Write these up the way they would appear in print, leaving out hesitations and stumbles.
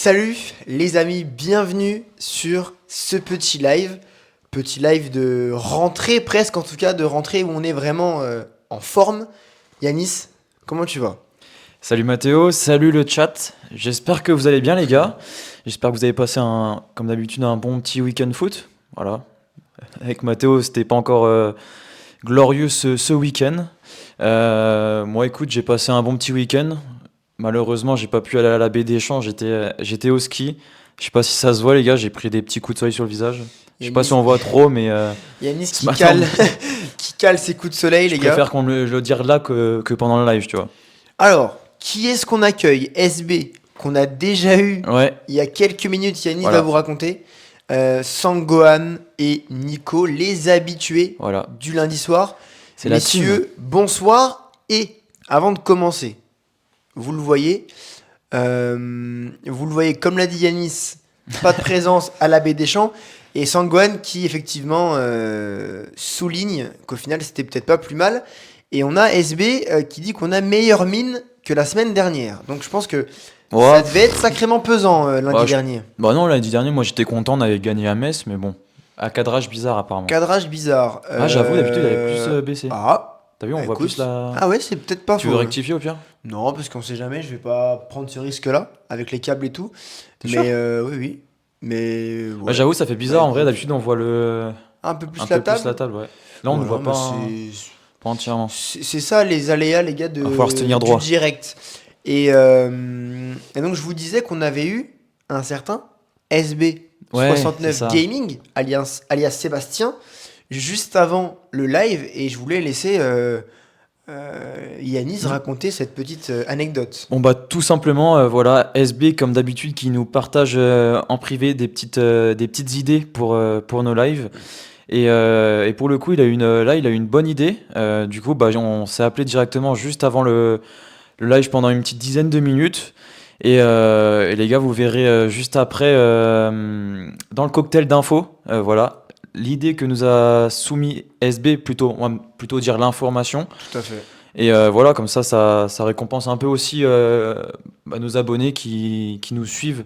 Salut les amis, bienvenue sur ce petit live de rentrée presque, en tout cas de rentrée où on est vraiment en forme. Yanis, comment tu vas? Salut Mathéo, salut le chat. J'espère que vous allez bien les gars. J'espère que vous avez passé comme d'habitude un bon petit week-end foot. Voilà. Avec Mathéo, c'était pas encore glorieux ce week-end. Moi écoute, j'ai passé un bon petit week-end. Malheureusement, j'ai pas pu aller à la baie des Champs, j'étais au ski. Je sais pas si ça se voit les gars, j'ai pris des petits coups de soleil sur le visage. Je sais pas si Yanis, on voit trop, mais Yanis ce qui matin, cale, qui cale ses coups de soleil je les gars. préfère qu'on le dise là que pendant le live, tu vois. Alors, qui est-ce qu'on accueille? SB, qu'on a déjà eu Ouais, il y a quelques minutes, Yanis va voilà, vous raconter. Sangohan et Nico, les habitués voilà. du lundi soir. C'est la team. Messieurs, bonsoir. Et avant de commencer, vous le voyez, comme l'a dit Yanis, pas de présence à la baie des Champs. Et Sangohan qui effectivement souligne qu'au final c'était peut-être pas plus mal. Et on a SB qui dit qu'on a meilleure mine que la semaine dernière. Donc je pense que ça Ouais, devait être sacrément pesant lundi ouais, dernier. bah non, lundi dernier, moi j'étais content, on avait gagné à Metz, mais bon, à cadrage bizarre apparemment. Cadrage bizarre. Ah, j'avoue, d'habitude il avait plus baissé. Ah, T'as vu, on voit plus écoute. la. Ah ouais, c'est peut-être pas Tu veux faux. rectifier au pire? Non, parce qu'on sait jamais, je vais pas prendre ce risque-là, avec les câbles et tout. T'es sûr? Mais oui, oui. Mais Ouais, ouais. j'avoue, ça fait Bah bizarre en vrai, écoute, d'habitude on voit un peu plus un la peu plus la table. table, ouais. Là on ne Voilà, voit bah pas, pas entièrement. c'est ça les aléas, les gars, Va falloir se tenir du droit. direct. Et donc je vous disais qu'on avait eu un certain Ouais, c'est SB69 ça. Gaming, alias Sébastien, juste avant le live, et je voulais laisser Yanis raconter cette petite anecdote. Bon bah tout simplement, voilà, SB comme d'habitude qui nous partage en privé des petites idées pour nos lives. Et pour le coup, il a eu une bonne idée. Du coup, bah, on s'est appelé directement juste avant le live pendant une petite dizaine de minutes. Et les gars, vous verrez juste après dans le cocktail d'infos, voilà, l'idée que nous a soumis SB, plutôt, on va plutôt dire l'information. Tout à fait. Et voilà, comme ça récompense un peu aussi nos abonnés qui nous suivent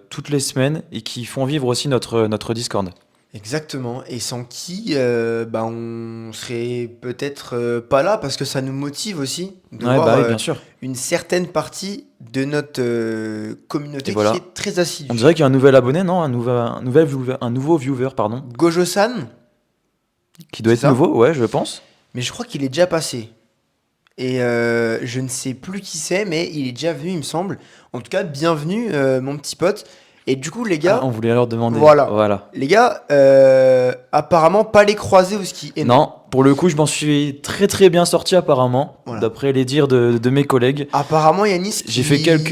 toutes les semaines et qui font vivre aussi notre Discord. Exactement, et sans qui on serait peut-être pas là parce que ça nous motive aussi de Ouais, voir bah oui, bien sûr. une certaine partie de notre Et communauté qui voilà. est très On assidue. dirait qu'il y a un nouvel abonné, non? Un nouveau viewer, pardon. Gojo-san, Qui doit c'est être ça? nouveau, ouais, je pense. Mais je crois qu'il est déjà passé. Et je ne sais plus qui c'est, mais il est déjà venu, il me semble. En tout cas, bienvenue, mon petit pote. Et du coup, les Ah, gars, on voulait alors demander. voilà. Voilà. Les gars, apparemment, pas les croiser au ski. Et non. Non, pour le coup, je m'en suis très très bien sorti apparemment, Voilà. d'après les dires de mes collègues. Apparemment, Yanis J'ai qui... fait quelques.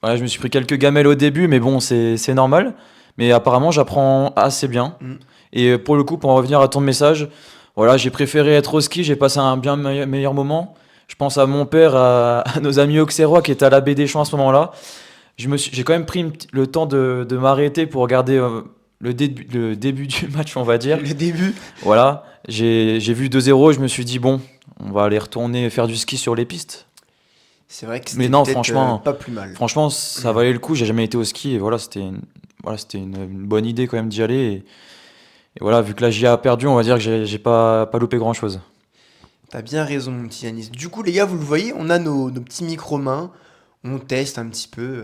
Ouais, je me suis pris quelques gamelles au début, mais bon, c'est normal. Mais apparemment, j'apprends assez bien. Mm. Et pour le coup, pour en revenir à ton message, voilà, j'ai préféré être au ski, j'ai passé un bien meilleur moment. Je pense à mon père, à nos amis auxerrois qui étaient à la baie des Champs à ce moment-là. J'ai quand même pris le temps de m'arrêter pour regarder le début du match, on va dire. Le début. Voilà, j'ai vu 2-0, je me suis dit, bon, on va aller retourner faire du ski sur les pistes. C'est vrai que Mais c'était non, peut-être franchement, pas plus mal. franchement, ça valait le coup, j'ai jamais été au ski, et voilà, c'était une bonne idée quand même d'y aller. Et voilà, vu que la GIA a perdu, on va dire que j'ai pas loupé grand-chose. T'as bien raison, mon petit Yanis. Du coup, les gars, vous le voyez, on a nos petits micro-mains. On teste un petit peu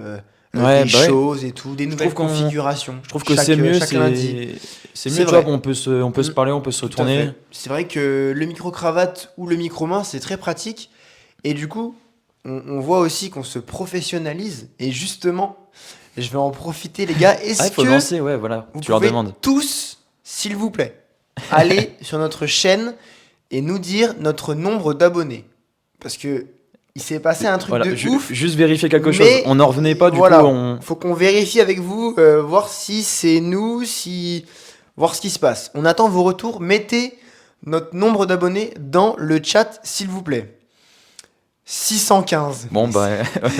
Ouais, des bah ouais. choses et tout, des nouvelles trouve qu'on- configurations. Je trouve que c'est Chaque lundi. c'est C'est mieux, tu vois, vrai. on peut se Mm, parler, on peut se tout à retourner. fait. C'est vrai que le micro-cravate ou le micro-main, c'est très pratique. Et du coup, on voit aussi qu'on se professionnalise. Et justement, je vais en profiter, les gars. Ah, Est-ce il faut que lancer, ouais, voilà, vous tu leur pouvez demandes. tous, s'il vous plaît, aller sur notre chaîne et nous dire notre nombre d'abonnés? Parce que il s'est passé un truc Voilà, de ouf, juste vérifier quelque chose. mais On n'en revenait pas, du coup, voilà, on. faut qu'on vérifie avec vous, voir si c'est nous, voir ce qui se passe. On attend vos retours. Mettez notre nombre d'abonnés dans le chat, s'il vous plaît. 615. Bon, Mais bah,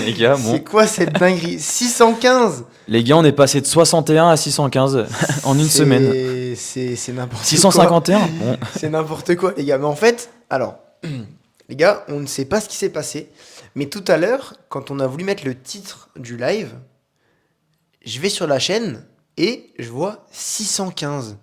les gars, bon. c'est quoi cette dinguerie? 615. Les gars, on est passé de 61 à 615 en une semaine. C'est n'importe quoi. 651? Bon. C'est n'importe quoi, les gars. Mais en fait, alors, les gars, on ne sait pas ce qui s'est passé. Mais tout à l'heure, quand on a voulu mettre le titre du live, Je vais sur la chaîne et je vois 615.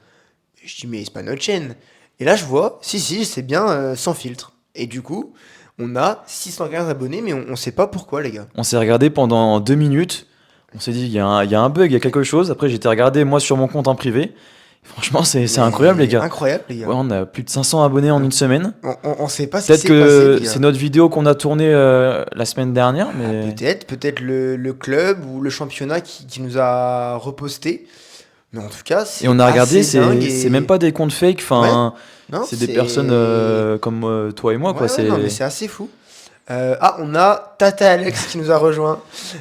Je dis, mais c'est pas notre chaîne. Et là, je vois, si, c'est bien sans filtre. Et du coup, on a 615 abonnés, mais on sait pas pourquoi, les gars. On s'est regardé pendant 2 minutes. On s'est dit, il y a un bug, il y a quelque chose. Après, j'ai été regarder moi sur mon compte en privé. Franchement, c'est Mais incroyable, les gars. Incroyable, les gars. Ouais, on a plus de 500 abonnés en une semaine. On sait pas ce qui Peut-être s'est passé, que les gars. c'est notre vidéo qu'on a tournée la semaine dernière, mais Peut-être le club ou le championnat qui nous a reposté. Mais en tout cas, c'est et on a regardé, assez dingue c'est même pas des comptes fake. Enfin, Non, c'est des personnes comme toi et moi, quoi. Ouais, non, mais c'est assez fou. On a Tata Alex qui nous a rejoint.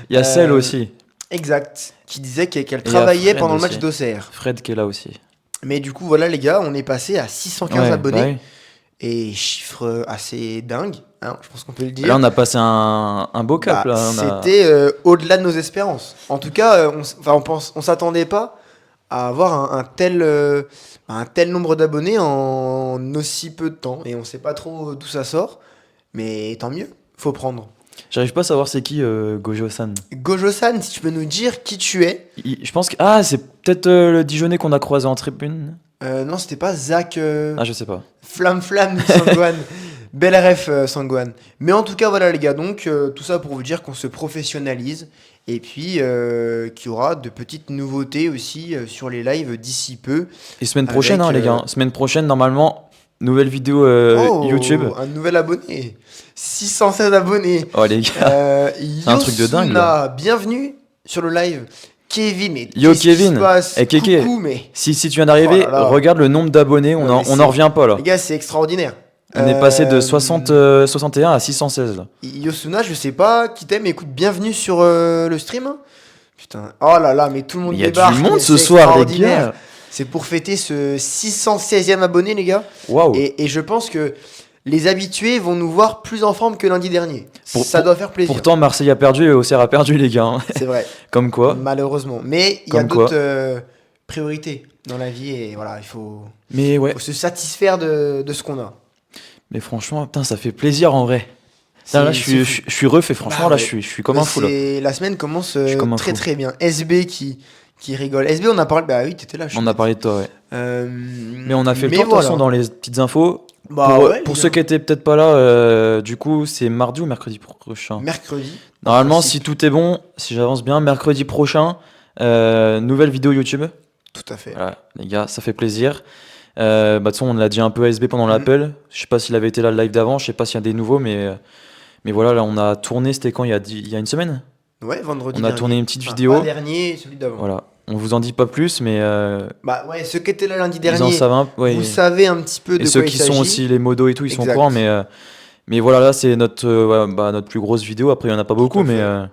Il y a celle Euh, aussi, Exact. Qui disait qu'elle il y a travaillait Fred pendant le match aussi. d'OCR. Fred qui est là aussi. Mais du coup, voilà, les gars, on est passé à 615 Ouais, abonnés. bah oui. Et chiffre assez dingue, hein, je pense qu'on peut le dire. Là, on a passé un beau cap. Bah, Là. c'était au-delà de nos espérances. En tout cas, on s'attendait pas à avoir un tel nombre d'abonnés en aussi peu de temps. Et on sait pas trop d'où ça sort. Mais tant mieux, faut prendre. J'arrive pas à savoir c'est qui Gojo-san. Gojo-san, si tu peux nous dire qui tu es. Je pense que. Ah, c'est peut-être le Dijonais qu'on a croisé en tribune. Non, c'était pas Zach Ah, je sais pas. Flamme Sangwan. Belle ref Sangwan. Mais en tout cas, voilà les gars, donc tout ça pour vous dire qu'on se professionnalise. Et puis qu'il y aura de petites nouveautés aussi sur les lives d'ici peu. Et semaine prochaine, Avec, les gars. Semaine prochaine, normalement, nouvelle vidéo YouTube. Un nouvel abonné. 616 abonnés. Oh, les gars. C'est un truc de dingue, là. Bienvenue sur le live. Kevin, mais Yo, qu'est-ce qui Kevin. se passe? Eh, Kéké. Coucou, mais Si tu viens d'arriver, Oh là là. regarde le nombre d'abonnés. On Non, mais en revient pas, là. les gars, c'est extraordinaire. On est passé de Euh, 61 à 616, là. Yosuna, je sais pas qui t'aime, mais écoute, bienvenue sur le stream. Putain, oh là là, mais tout le monde Mais il y a débarque. du monde mais ce c'est soir, les extraordinaire. gars. C'est pour fêter ce 616e abonné, les gars. Waouh. Et je pense que les habitués vont nous voir plus en forme que lundi dernier. Ça doit faire plaisir. Pourtant, Marseille a perdu et Auxerre a perdu, les gars. Hein. C'est vrai, Comme quoi. malheureusement. Mais il y a Comme quoi. d'autres priorités dans la vie et voilà, il faut Mais ouais. se satisfaire de ce qu'on a. Mais franchement, putain, ça fait plaisir en vrai. Putain, là, C'est fou. je suis refait, franchement, Bah là, ouais. je suis comme un fou, là. La semaine commence Je suis comme un très fou. très bien. SB qui rigole. SB, on a parlé. Bah oui, t'étais là. On a parlé de toi, ouais. Mais Mais on a fait le tour, de toute façon, dans les petites infos. Bah pour ouais, pour les ceux gars. qui étaient peut-être pas là, du coup, c'est mardi ou mercredi prochain. Mercredi. Normalement, en si principe. tout est bon, si j'avance bien, mercredi prochain, nouvelle vidéo YouTube. Tout à fait. Voilà, les gars, ça fait plaisir. De toute façon, on l'a dit un peu à SB pendant Mhm. l'appel. Je sais pas s'il avait été là le live d'avant, je sais pas s'il y a des nouveaux, mais voilà, là, on a tourné, c'était quand il y a une semaine. Ouais, vendredi. On a dernier. tourné une petite Enfin, vidéo. Pas dernier, celui d'avant. Voilà, on vous en dit pas plus, mais Bah ouais, ceux qui étaient là lundi ils en dernier, savent un ouais. vous savez un petit peu de Et quoi ceux il qui s'agit. sont aussi les modos et tout, ils sont au Exact. courant, mais voilà, là, c'est notre plus grosse vidéo. Après, il y en a pas beaucoup, à fait.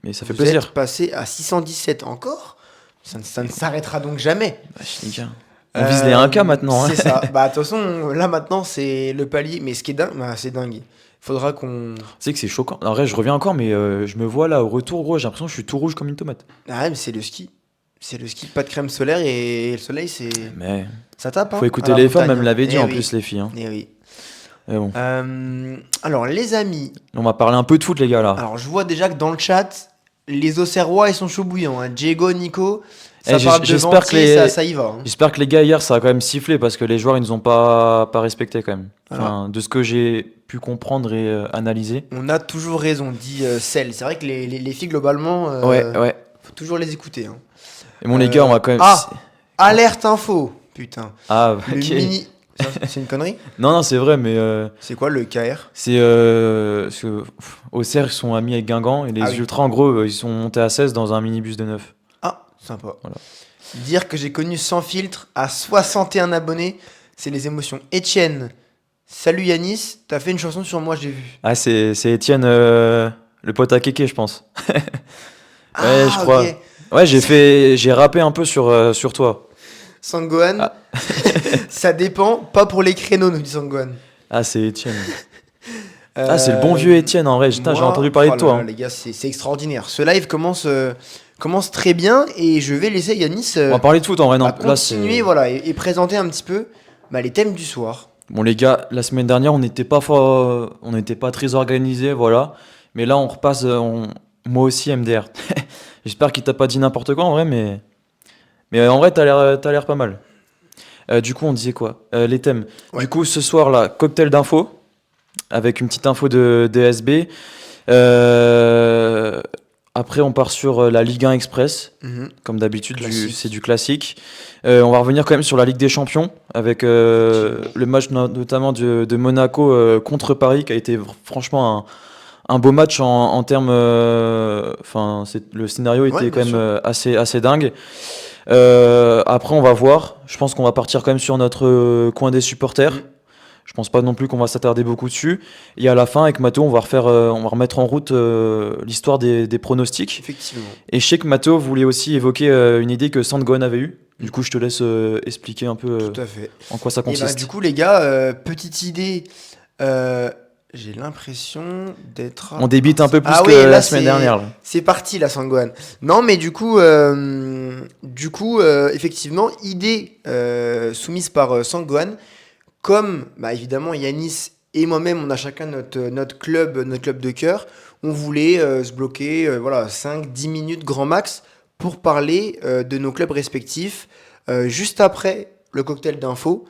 mais ça fait Vous plaisir. êtes passé à 617 encore. Ça ne s'arrêtera donc jamais. Bah, les gars, on vise les 1K maintenant. Hein. C'est ça. Bah de toute façon, là maintenant c'est le palier. Mais ce qui est dingue, bah, c'est dingue. Faudra qu'on. Tu sais que c'est choquant. En vrai, je reviens encore, mais je me vois là au retour, gros. J'ai l'impression que je suis tout rouge comme une tomate. Ah ouais, mais c'est le ski. C'est le ski, pas de crème solaire et le soleil, c'est. Mais Ça tape. Hein, faut à écouter la les femmes, montagne, même l'avait dit hein. en Eh oui. plus, les filles. Hein. Eh oui. Mais bon. Alors les amis, On va parler un peu de foot, les gars, là. alors je vois déjà que dans le chat, les Auxerrois ils sont chauds bouillants. Hein. Diego, Nico, ça Eh, parle de j'espère que Ventier, les- ça y va. Hein. J'espère que les gars, hier, ça a quand même sifflé parce que les joueurs, ils nous ont pas respecté quand même. Enfin, de ce que j'ai pu comprendre et analyser. On a toujours raison, dit Cell. C'est vrai que les filles globalement, Ouais. faut toujours les écouter. Hein. Et bon, les gars, on va quand même. Alerte info, putain. Ah, Le ok. mini. C'est une connerie. Non, c'est vrai, mais C'est quoi le KR? c'est. Parce que, Auxerre, ils sont amis avec Guingamp et les Ah oui. Ultras, en gros, ils sont montés à 16 dans un minibus de 9. Ah, sympa. Voilà. Dire que j'ai connu sans filtre à 61 abonnés, c'est les émotions. Etienne, salut Yanis, t'as fait une chanson sur moi, j'ai vu. Ah, c'est Étienne, le pote à Kéké, je pense. Ouais, je crois. Ok. Ouais, j'ai rappé un peu sur toi. Sangohan, Ah. ça dépend, pas pour les créneaux, nous dit Sangohan. Ah, c'est Étienne. Ah, c'est le bon vieux Étienne, en vrai. Putain, j'ai moi, entendu parler oh de toi. là là, Hein. les gars, c'est extraordinaire. Ce live commence très bien et je vais laisser Yanis On va parler de foot, en vrai. Non, là, continuer c'est... voilà, et présenter un petit peu les thèmes du soir. Bon, les gars, la semaine dernière, on n'était pas très organisés, voilà. Mais là, on repasse, moi aussi, MDR. J'espère qu'il t'a pas dit n'importe quoi en vrai, mais en vrai, t'as l'air pas mal. Du coup, on disait quoi? Les thèmes. Ouais. Du coup, ce soir là, cocktail d'infos avec une petite info de DSB. Euh, Après, on part sur la Ligue 1 Express. Mhm. Comme d'habitude, Classique. c'est du classique. On va revenir quand même sur la Ligue des Champions, avec le match notamment de Monaco contre Paris, qui a été franchement un beau match en termes. Enfin, le scénario était Ouais, quand bien même sûr. assez dingue. Après, on va voir. Je pense qu'on va partir quand même sur notre coin des supporters. Mhm. Je pense pas non plus qu'on va s'attarder beaucoup dessus. Et à la fin, avec Mathéo, on va remettre en route l'histoire des pronostics. Effectivement. Et je sais que Mathéo voulait aussi évoquer une idée que Sandgon avait eue. Du coup, je te laisse expliquer un peu Tout à fait. en quoi ça Et ben, consiste. du coup, les gars, petite idée. J'ai l'impression d'être. On débite un peu plus Ah que oui, là, la semaine dernière. Là. C'est parti, la Sangwan. Non, mais effectivement, idée soumise par Sangwan. Comme, bah, évidemment, Yanis et moi-même, on a chacun notre club de cœur. On voulait se bloquer voilà, 5-10 minutes grand max pour parler de nos clubs respectifs juste après le cocktail d'infos.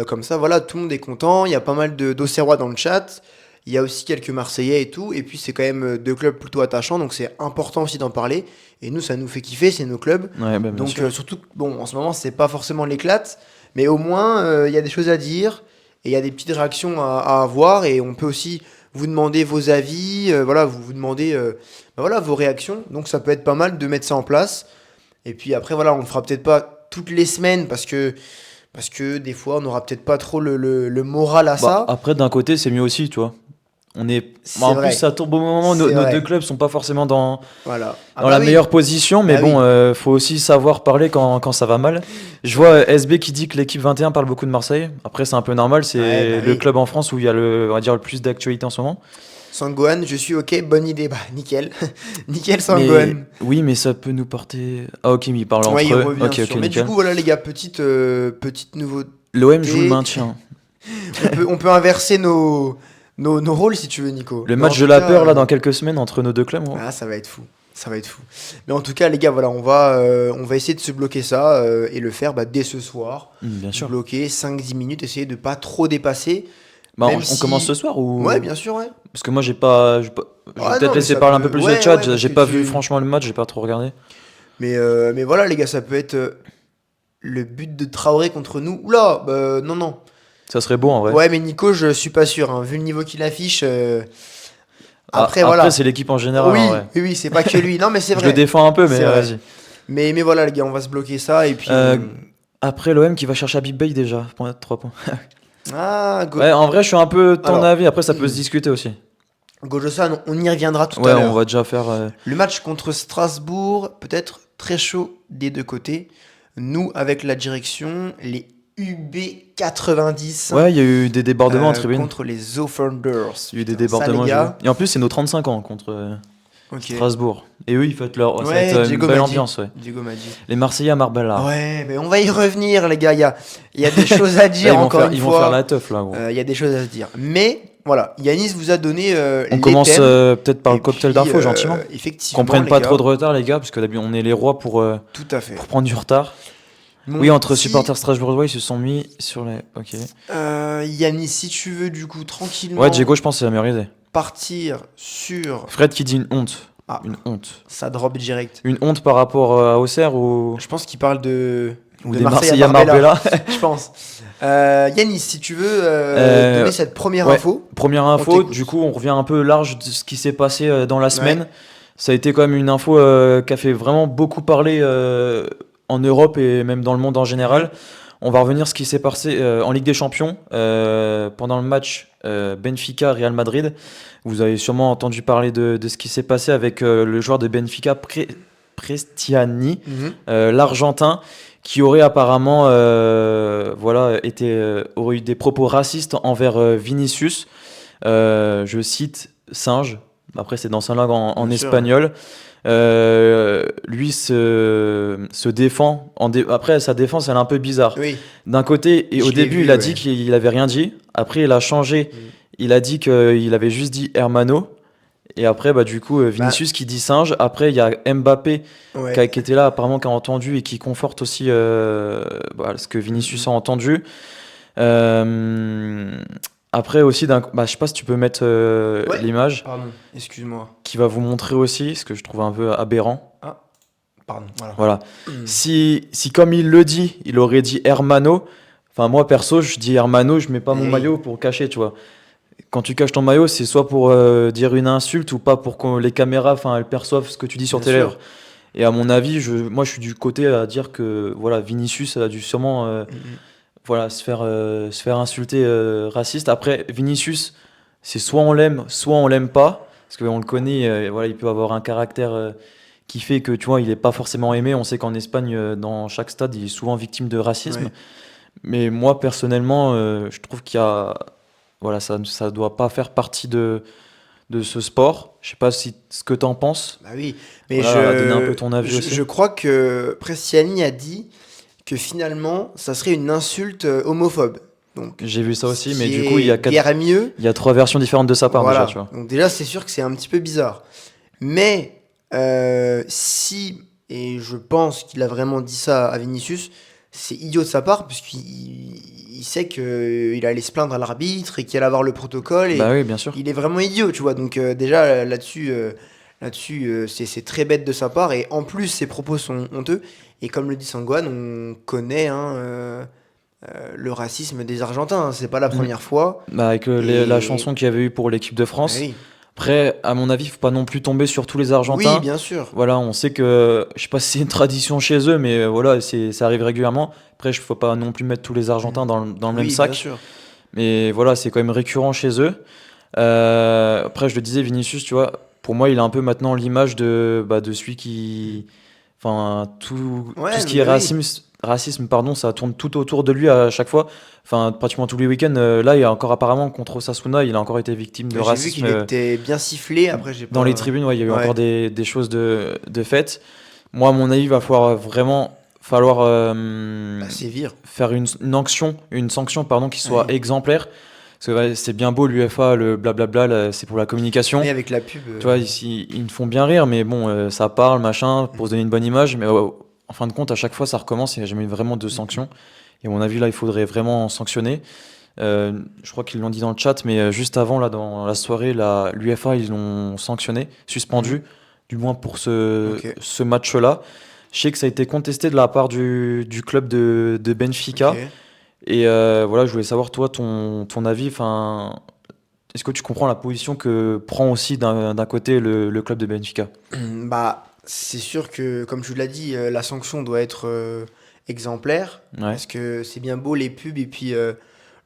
Comme ça, voilà, tout le monde est content. Il y a pas mal d'Auxerrois dans le chat. Il y a aussi quelques Marseillais et tout. Et puis, c'est quand même deux clubs plutôt attachants. Donc, c'est important aussi d'en parler. Et nous, ça nous fait kiffer. C'est nos clubs. Ouais, bah, bien Donc, sûr. surtout, bon, en ce moment, c'est pas forcément l'éclate. Mais au moins, il y a des choses à dire. Et il y a des petites réactions à avoir. Et on peut aussi vous demander vos avis. Voilà, vous demander bah voilà, vos réactions. Donc, ça peut être pas mal de mettre ça en place. Et puis après, voilà, on ne fera peut-être pas toutes les semaines parce que des fois, on n'aura peut-être pas trop le moral à Bah, ça. après, d'un côté, c'est mieux aussi, tu vois. On est... C'est Bah, en vrai. plus, ça tombe au moment où C'est nos vrai. deux clubs sont pas forcément dans Voilà. Ah la bah oui. meilleure position, mais Bah bon, oui. faut aussi savoir parler quand ça va mal. Je vois SB qui dit que l'équipe 21 parle beaucoup de Marseille. Après, c'est un peu normal, c'est Ouais, bah le oui. club en France où il y a on va dire, le plus d'actualité en ce moment. Sangohan, je suis ok, bonne idée. Bah, nickel. Nickel, Mais Sangohan. oui, mais ça peut nous porter. Ah, ok, mais ils parlent Ouais, entre il eux. revient Ok, sur. ok, Mais du nickel. coup, voilà, les gars, petite nouveauté. L'OM joue le maintien. On peut inverser nos rôles si tu veux, Nico. Le Mais en match tout de la cas, peur, là, dans quelques semaines, entre nos deux clubs. ah, ça va être fou. Ça va être fou. Mais en tout cas, les gars, voilà, on va essayer de se bloquer ça et le faire bah, dès ce soir. Bien sûr. Bloquer 5-10 minutes, essayer de pas trop dépasser. Bah, Même on si- commence ce soir ou. Ouais, bien sûr, ouais. Parce que moi, j'ai pas. Je vais Ah, peut-être non, mais laisser ça parler un peut- peu plus ouais, le chat. ouais, parce J'ai que pas tu- vu franchement le match, j'ai pas trop regardé. Mais voilà, les gars, ça peut être le but de Traoré contre nous. Oula, non, non. Ça serait beau en vrai. Ouais, mais Nico, je suis pas sûr. Hein. Vu le niveau qu'il affiche. Ah, Après, voilà. c'est l'équipe en général. Oui, en vrai. oui, oui, c'est pas que lui. Non, mais c'est Je vrai. le défends un peu, mais C'est vrai. vas-y. Mais voilà, les gars, on va se bloquer ça. Et puis. Après, l'OM qui va chercher à Big Bay déjà. 3 points. Ah, Ouais, en vrai, je suis un peu ton Alors, avis. Après, ça peut se discuter aussi. Gojosan, on y reviendra tout Ouais, à l'heure. on va déjà faire. Le match contre Strasbourg, peut-être très chaud des deux côtés. Nous, avec la direction, les UB90 Ouais, il y a eu des débordements en tribune. contre les Offenders. Il y a eu des Putain, ça, débordements. les gars. Et en plus, c'est nos 35 ans contre Ok. Strasbourg. Et eux, ils fêtent leur. Ça va Ouais, être une Diego belle m'a dit. ambiance, ouais. Diego m'a dit. Les Marseillais à Marbella. Ouais, mais on va y revenir, les gars. Il y a des choses à Là, dire encore une ils fois. vont faire la teuf, là, gros. Il y a des choses à se dire. Mais voilà, Yanis vous a donné On les commence thèmes. peut-être par Et le cocktail puis, d'infos, gentiment. Effectivement. Qu'on prenne les pas gars. trop de retard, les gars, parce que d'habitude, on est les rois pour Tout à fait. prendre du retard. Mon Oui, entre petit, supporters strasbourgeois, ils se sont mis sur les. Ok. Yanis, si tu veux, du coup, tranquillement Ouais, Diego, je pense que c'est la meilleure idée. partir sur. Fred qui dit une honte. Ah, Une honte. ça drop direct. Une honte par rapport à Auxerre ou Je pense qu'il parle de des Marseille Marseillais à à Marbella. Marbella. Je pense. Yanis, si tu veux donner cette première ouais. info. Première On info, t'écoute. du coup, on revient un peu large de ce qui s'est passé dans la semaine. Ouais. Ça a été quand même une info qui a fait vraiment beaucoup parler en Europe et même dans le monde en général. On va revenir sur ce qui s'est passé en Ligue des Champions pendant le match Benfica-Real Madrid. Vous avez sûrement entendu parler de ce qui s'est passé avec le joueur de Benfica, Prestiani, l'Argentin, qui aurait apparemment aurait eu des propos racistes envers Vinicius. Je cite singe. Après, c'est dans sa langue en Bien sûr. espagnol. Lui se défend. Après, sa défense, elle est un peu bizarre. Oui. D'un côté, et Je au l'ai début, vu, il a ouais. dit qu'il avait rien dit. Après, il a changé. Il a dit qu'il avait juste dit Hermano. Et après, bah, du coup, Bah, Vinicius qui dit singe. Après, il y a Mbappé ouais. qui était là, apparemment, qui a entendu et qui conforte aussi bah, ce que Vinicius a Mhm. entendu. Euh, Après aussi, bah, je sais pas si tu peux mettre Ouais, l'image pardon, excuse-moi. qui va vous montrer aussi, ce que je trouve un peu aberrant. Ah, pardon, voilà. Voilà. Si comme il le dit, il aurait dit Hermano, enfin moi perso, je dis Hermano, je mets pas mon Eh oui, maillot pour cacher, tu vois. Quand tu caches ton maillot, c'est soit pour dire une insulte ou pas pour que les caméras, enfin, elles perçoivent ce que tu dis sur bien tes sûr. lèvres. Et à mon avis, moi, je suis du côté à dire que voilà, Vinicius a dû sûrement Mhm. voilà, se faire insulter raciste. Après, Vinicius, c'est soit on l'aime, soit on l'aime pas. Parce qu'on le connaît, voilà, il peut avoir un caractère qui fait que tu vois, il est pas forcément aimé. On sait qu'en Espagne, dans chaque stade, il est souvent victime de racisme. Ouais. Mais moi, personnellement, je trouve qu'il y a, voilà, ça doit pas faire partie de ce sport. Je sais pas si ce que t'en penses. Bah oui, mais Voilà, à donner un peu ton avis aussi. je crois que Bresciani a dit que finalement, ça serait une insulte homophobe. Donc, J'ai vu ça ce aussi, mais qui du coup, est guère mieux. il y a trois versions différentes de sa part déjà, tu Voilà. vois. Donc déjà, c'est sûr que c'est un petit peu bizarre. Mais si, et je pense qu'il a vraiment dit ça à Vinicius, c'est idiot de sa part, puisqu'il sait qu'il allait se plaindre à l'arbitre et qu'il allait avoir le protocole, et Bah oui, bien sûr. il est vraiment idiot, tu vois. Donc déjà, c'est très bête de sa part, et en plus, ses propos sont honteux. Et comme le dit Sangwan, on connaît hein, le racisme des Argentins, hein. C'est pas la Mm. première fois. Bah, avec la Et chanson qu'il y avait eu pour l'équipe de bah France. oui, Après, à mon avis, faut pas non plus tomber sur tous les oui, Argentins. bien sûr. Voilà, on sait que, je sais pas si c'est une tradition chez eux, mais voilà, ça arrive régulièrement. Après, faut pas non plus mettre tous les Argentins Mhm. dans le même Oui, bien sac. sûr. Mais voilà, c'est quand même récurrent chez eux. Après, je le disais, Vinicius, tu vois, pour moi, il a un peu maintenant l'image de celui qui. Enfin, tout Ouais, ce non, qui est mais oui. racisme, pardon, ça tourne tout autour de lui à chaque fois. Enfin, pratiquement tous les week-ends. Là, il y a encore apparemment contre Osasuna, il a encore été victime de Ouais, j'ai vu racisme qu'il était bien sifflé. Après, j'ai dans les pas. tribunes. Ouais, il y a eu encore Ouais, des choses de faites. Moi, à mon avis, il va falloir bah, sévir. faire une sanction, pardon, qui soit Ouais. exemplaire. Parce que ouais, c'est bien beau l'UFA, le blablabla, c'est pour la communication. Et avec la pub. Tu vois, ici, ils me font bien rire, mais bon, ça parle, machin, pour se donner une bonne image. Mais en fin de compte, à chaque fois, ça recommence et il n'y a jamais vraiment de sanctions. Et à mon avis, là, il faudrait vraiment sanctionner. Je crois qu'ils l'ont dit dans le chat, mais juste avant, là, dans la soirée, l'UFA, ils l'ont sanctionné, suspendu, du moins pour Ok, ce match-là. Je sais que ça a été contesté de la part du club de Benfica. ok. Et voilà, je voulais savoir, toi, ton avis. Enfin, est-ce que tu comprends la position que prend aussi d'un côté le club de Benfica? Bah, c'est sûr que, comme tu l'as dit, la sanction doit être exemplaire. Ouais. Parce que c'est bien beau les pubs et puis